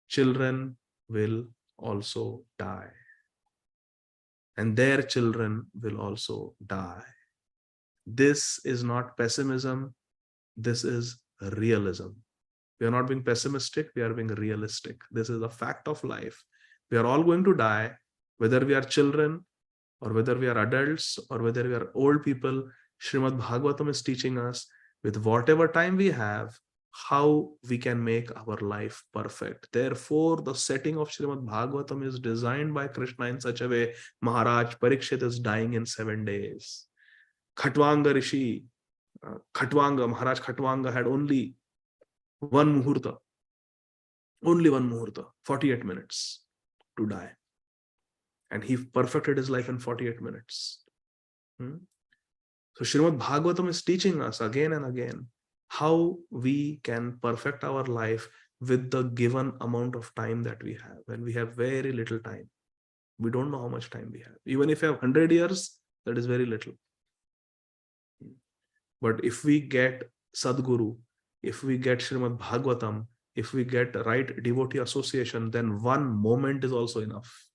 children will also die. And their children will also die. This is not pessimism, this is realism. We are not being pessimistic, we are being realistic. This is a fact of life. We are all going to die, whether we are children, or whether we are adults, or whether we are old people. Srīmad Bhāgavatam is teaching us, with whatever time we have, how we can make our life perfect. Therefore, the setting of Srīmad Bhāgavatam is designed by Krishna in such a way. Maharaj Parikshit is dying in 7 days. Khatwanga Rishi, Maharaj Khatwanga had only one muhurta, 48 minutes to die. And he perfected his life in 48 minutes. So Srīmad Bhāgavatam is teaching us again and again how we can perfect our life with the given amount of time that we have. And we have very little time. We don't know how much time we have. Even if you have 100 years, that is very little. But if we get Sadguru, if we get Srīmad Bhāgavatam, if we get right devotee association, then one moment is also enough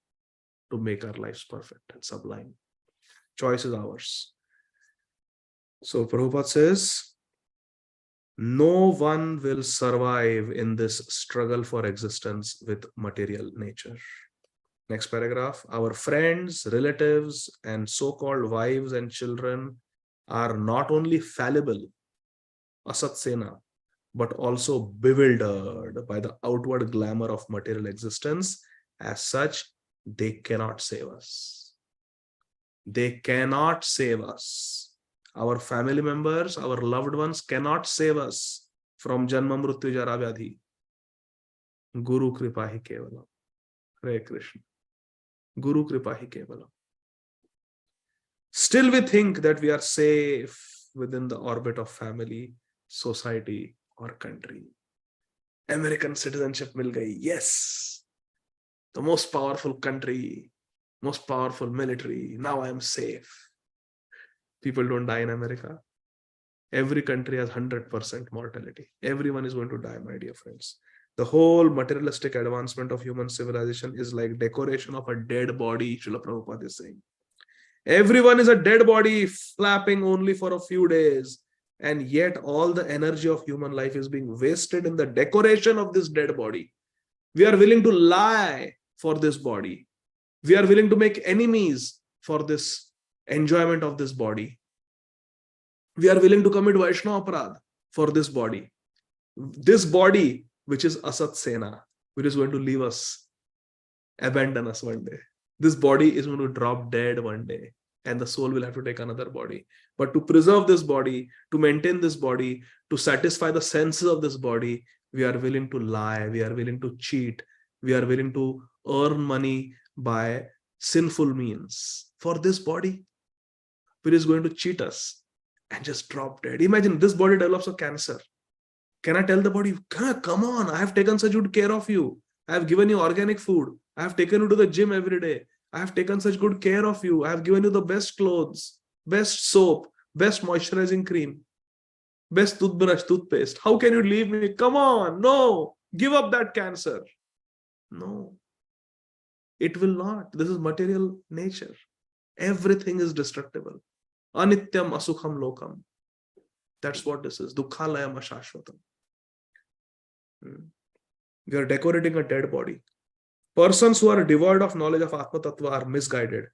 to make our lives perfect and sublime. Choice is ours. So Prabhupada says, no one will survive in this struggle for existence with material nature. Next paragraph. Our friends, relatives, and so-called wives and children are not only fallible, asatsena, but also bewildered by the outward glamour of material existence. As such, they cannot save us. They cannot save us. Our family members, our loved ones cannot save us from Janma Mrityu Jara Vyadhi. Guru Kripa hi kevalam. Hare Krishna. Guru Kripa hi kevalam. Still we think that we are safe within the orbit of family, society, or country. American citizenship mil gayi. Yes. The most powerful country, most powerful military. Now I am safe. People don't die in America. Every country has 100% mortality. Everyone is going to die, my dear friends. The whole materialistic advancement of human civilization is like decoration of a dead body, Srila Prabhupada is saying. Everyone is a dead body flapping only for a few days. And yet all the energy of human life is being wasted in the decoration of this dead body. We are willing to lie for this body. We are willing to make enemies for this enjoyment of this body. We are willing to commit Vaishnava Aparadh for this body. This body, which is Asat Sena, which is going to leave us, abandon us one day. This body is going to drop dead one day, and the soul will have to take another body. But to preserve this body, to maintain this body, to satisfy the senses of this body, we are willing to lie, we are willing to cheat, we are willing to earn money by sinful means for this body, which is going to cheat us and just drop dead. Imagine this body develops a cancer. Can I tell the body, come on, I have taken such good care of you. I have given you organic food. I have taken you to the gym every day. I have taken such good care of you. I have given you the best clothes, best soap, best moisturizing cream, best toothbrush, toothpaste. How can you leave me? Come on, no, give up that cancer. No, it will not. This is material nature. Everything is destructible. Anityam asukham lokam. That's what this is. Dukhalayam ashashvatam. We are decorating a dead body. Persons who are devoid of knowledge of Atma Tattva are misguided.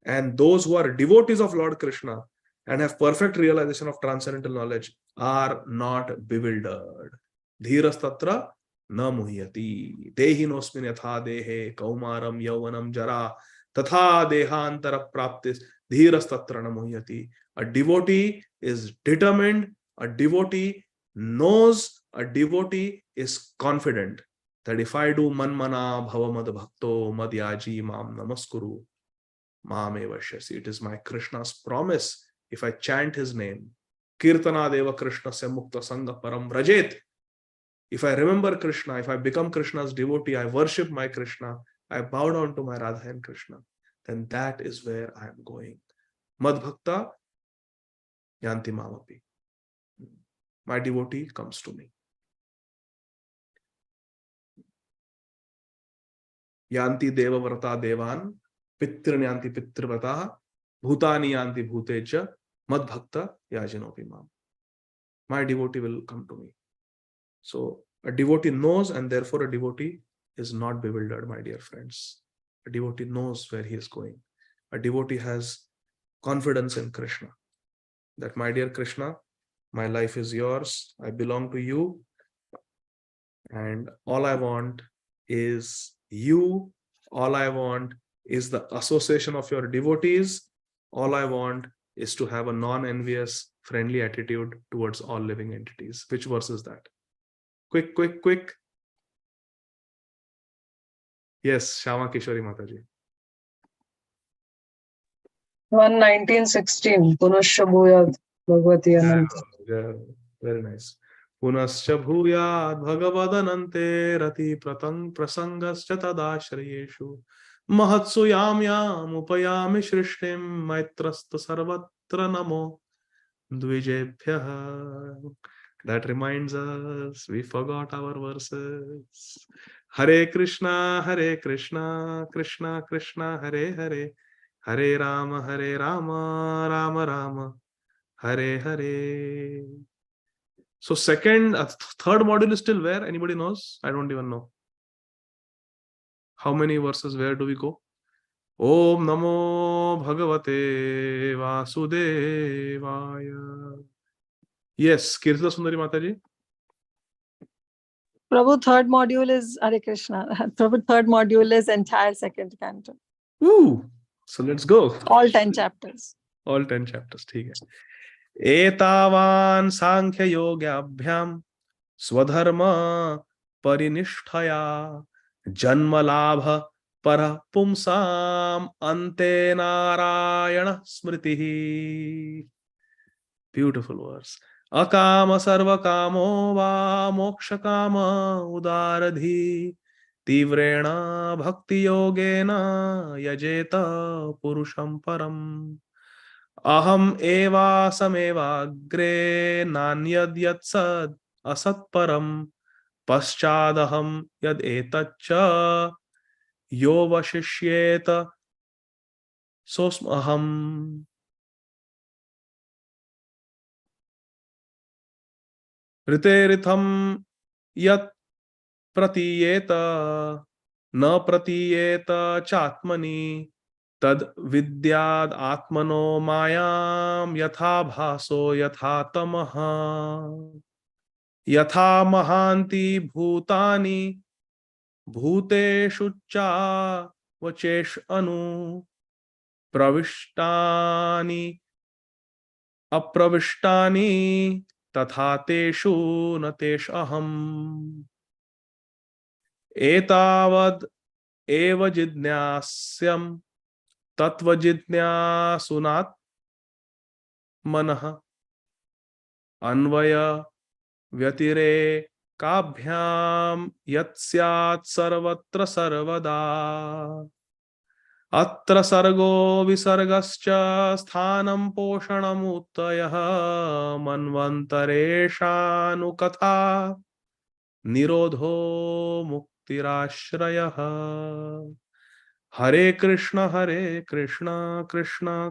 And those who are devotees of Lord Krishna and have perfect realization of transcendental knowledge are not bewildered. Dhiras tatra na muhyati. Dehi nosmin yatha dehe kaumaram yauvanam jara tatha dehantara praptis. Dhiras tatra na muhyati. A devotee is determined. A devotee knows. A devotee is confident that if I do manmana bhavamad bhakto madhyaji mam namaskuru mame vashyasi. It is my Krishna's promise. If I chant his name, kirtana deva Krishna se mukta sangha param rajet. If I remember Krishna, if I become Krishna's devotee, I worship my Krishna, I bow down to my Radha and Krishna, then that is where I am going. Mad bhakta yanti mamapi. My devotee comes to me. Yanti deva vrata devan, pitrinyanti pitrvrata, bhutani yanti bhutecha, mad bhakta yajanopi mam. My devotee will come to me. So a devotee knows, and therefore a devotee is not bewildered, my dear friends. A devotee knows where he is going. A devotee has confidence in Krishna. That, my dear Krishna, my life is yours. I belong to you. And all I want is you. All I want is the association of your devotees. All I want is to have a non-envious, friendly attitude towards all living entities. Which verse is that? Quick, quick, quick. Yes, Shama Kishori Mataji. 1916. Punascha bhuyat bhagavati ananta. Yeah, very nice. Punascha bhuyat bhagavadanante rati pratang prasangascha tadashriyeshu mahatsu yamyam upayami shrishtim maitrasta sarvatra namo dvijebhyah. That reminds us, we forgot our verses. Hare Krishna, Krishna Krishna, Hare Hare, Hare Rama, Rama Rama, Hare Hare. So third module is still where? Anybody knows? I don't even know. How many verses? Where do we go? Om Namo Bhagavate Vasudevaya. Yes, Kirtana Sundari Mataji. Prabhu, third module is Hare Krishna. Prabhu, third module is entire second canto. Ooh, so let's go. All 10 chapters. All 10 chapters. ठीक है. एतावान सांख्य योग्याभ्याम स्वधर्म परिनिष्ठया जन्म लाभ पर पुंसाम अन्ते नारायण स्मृतिः. Beautiful verse. अकाम सर्वकामो वा मोक्ष काम उदारधि तीव्रेण भक्ति योगेन यजेत पुरुषं परम्. अहम एवासमेवाग्रे नान्यद्यत्सद् असत्परं पश्चादहं यद् एतच्च यो वशिष्येत सोऽस्म्यहम्. ऋतेरिथं यत् प्रतीयेत न प्रतीयेत चात्मनि तद विद्याद आत्मनो मायां यथा भासो यथा तमः. यथा महान्ति भूतानि भूतेषु चावचेष अनु प्रविष्टानि अप्रविष्टानि तथा तेषु न तेष अहम्. एतावद् एव जिज्ञास्यम् तत्वजिज्ञासुनात् मनः अन्वय व्यतिरेकाभ्यां यत् स्यात् सर्वत्र सर्वदा. अत्र सर्गो विसर्गश्च स्थानं पोषणमुत्तयः मन्वन्तरेषानुकथा निरोधो मुक्तिराश्रयः. हरे कृष्ण कृष्ण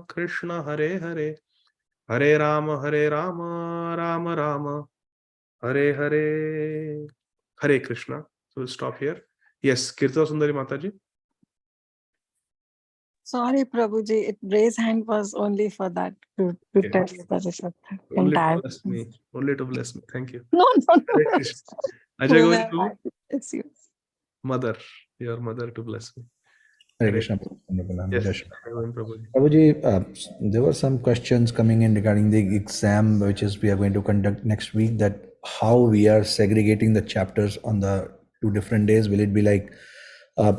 कृष्ण हरे हरे हरे राम राम राम हरे हरे. हरे Krishna. So we'll stop here. Yes, Kirtana Sundari Mataji. Sorry, Prabhuji, raise hand was only for that to Okay. tell you that it's Only entire. to bless me. Only to bless me. Thank you. No. Hare Krishna. Ajay Whom Govind am Prabhu. I? It's you. Mother, your mother to bless me. Hare Krishna. Prabhu. Yes, Yes. Ajay Govind Prabhu. Prabhuji, there were some questions coming in regarding the exam, which is we are going to conduct next week, that how we are segregating the chapters on the 2 different days. Will it be like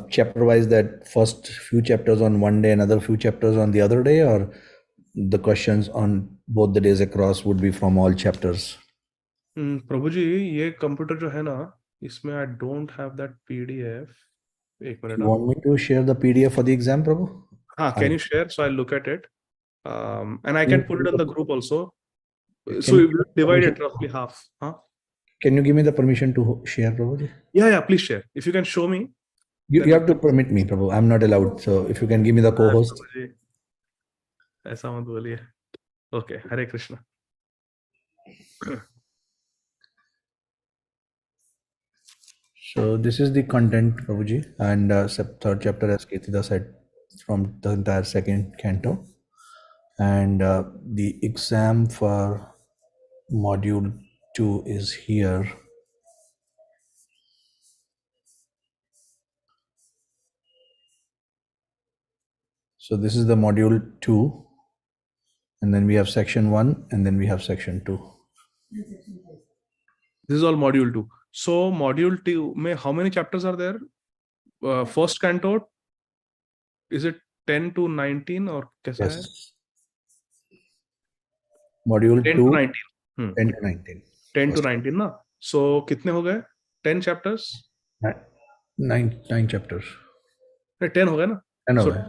chapter wise, that first few chapters on one day, another few chapters on the other day, or the questions on both the days across would be from all chapters? प्रभु जी, ये computer जो है ना, इसमें I don't have that PDF. एक minute. You want me to share the PDF for the exam, Prabhu? Can you share so I'll look at it? And I can put it on the group also. So we will divide it roughly half. Can you give me the permission to share, Prabhuji? Yeah, please share. If you can show me. You have to permit me, Prabhu. I'm not allowed. So if you can give me the co-host. ऐसा मत बोलिए. Okay, Hare Krishna. So this is the content, Prabhuji, and third chapter, as Kirtida said, from the entire second canto. And the exam for module 2 is here. So this is the module 2, and then we have section 1, and then we have section 2. This is all module 2. So module 2, how many chapters are there? First canto, is it 10 to 19 or कैसा है? Module 10 2, to 19. 10 to 19. 10 to 19 ना? So कितने हो गए? 10 chapters? 9 chapters. 10 हो गए ना? 10 So हो गए.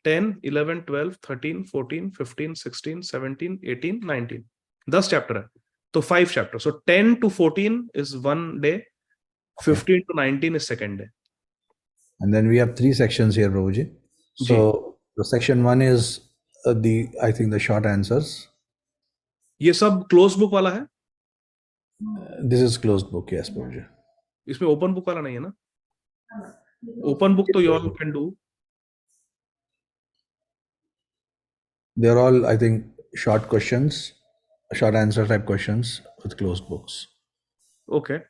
10, 11, 12, 13, 14, 15, 16, 17, 18, 19. 10 chapter है. So 5 chapters. So 10 to 14 is one day. 15 to 19 is second day. And then we have 3 sections here, Prabhuji. So the section 1 is I think the short answers. ये सब close book वाला है, This is closed book, yes, Prabhuji. इसमें open book वाला नहीं है ना? Open book तो you all can do. They're all, I think, short questions, short answer type questions with closed books. Okay.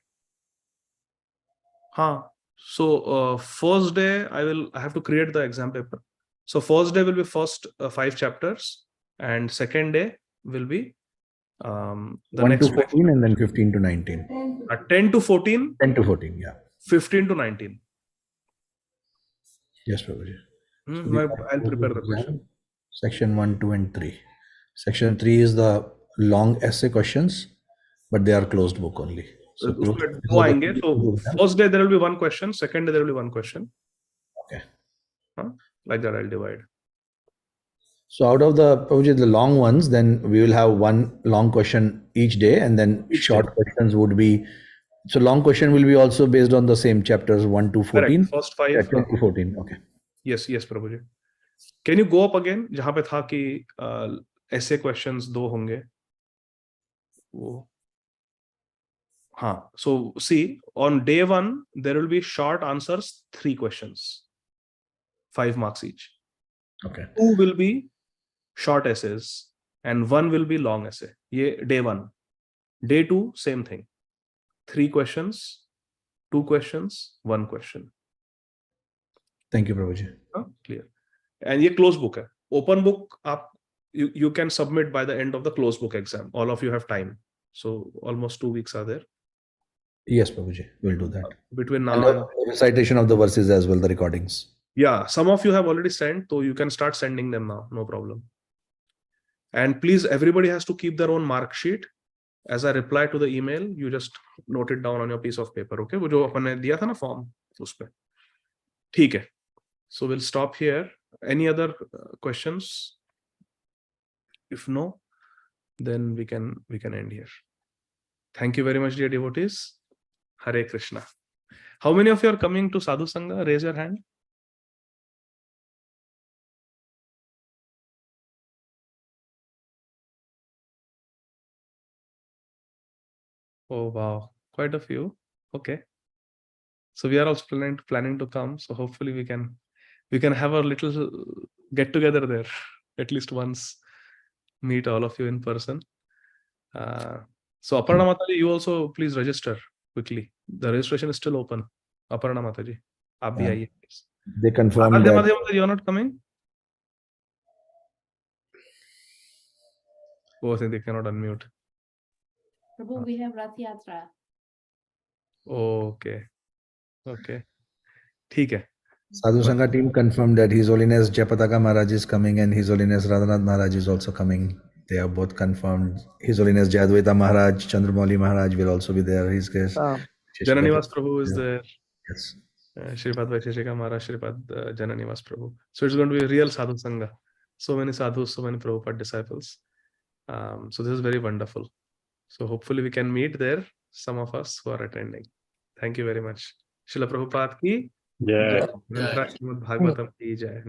हाँ. So first day I have to create the exam paper. So first day will be first 5 chapters, and second day will be the 1 next to 14 and then 15 to 19. 10 to 14, 10 to 14, yeah. 15 to 19. Yes, Prabhuji. I'll prepare the question. Section 1, 2, and 3. Section 3 is the long essay questions, but they are closed book only. So, उसमें दो आएंगे. So first day there will be one question, second day there will be one question. Okay. Like that I'll divide. So out of the long ones, then we will have one long question each day, and then short questions would be. So long question will be also based on the same chapters 1 to 14. Correct. First 5. Yeah, 10 to 14. Okay. Yes, Prabhuji. Can you go up again? जहाँ पे था कि ऐसे questions 2 होंगे. वो. हाँ. So see, on day 1 there will be short answers, 3 questions, 5 marks each. Okay. 2 will be short essays and 1 will be long essay. ये day 1. Day 2 same thing. 3 questions, 2 questions, 1 question. Thank you, Prabhuji. Clear. And ये close book है. Open book आप you can submit by the end of the close book exam. All of you have time. So almost 2 weeks are there. Yes, Prabhuji, we'll do that. Between now And and recitation of the verses as well, the recordings. yeah, some of you have already sent, so you can start sending them now, no problem. And please, everybody has to keep their own mark sheet. As I reply to the email, you just note it down on your piece of paper, okay? वो जो अपने दिया था ना form, उस पे. ठीक है. So we'll stop here. Any other questions? If no, then we can end here. Thank you very much, dear devotees. Hare Krishna. How many of you are coming to Sadhu Sangha? Raise your hand. Oh wow, quite a few. Okay. So we are also planning to come. So hopefully we can have a little get together there at least once. Meet all of you in person. So Aparna Mataji, you also please register quickly. The registration is still open. Aparna Mataji, आप भी आइए. They confirmed Radhe that. Madhya, you are not coming? Oh, I think they cannot unmute. Prabhu, we have Rath Yatra. Okay. ठीक है. Sadhu Sangha team confirmed that His Holiness Jayapataka Maharaj is coming and His Holiness Radhanath Maharaj is also coming. They have both confirmed. His Holiness Jayadvaita Maharaj, Chandramauli Maharaj will also be there. His guest. Jananivas Prabhu is Yeah. there. Yes. Shripad Vaisheshika Maharaj, Shripad Jananivas Prabhu. So it's going to be a real Sadhu Sangha. So many sadhus, so many Prabhupada disciples. So this is very wonderful. So hopefully we can meet there, some of us who are attending. Thank you very much. Srila Prabhupada ki Yeah. Srimad Bhāgavatam ki jai.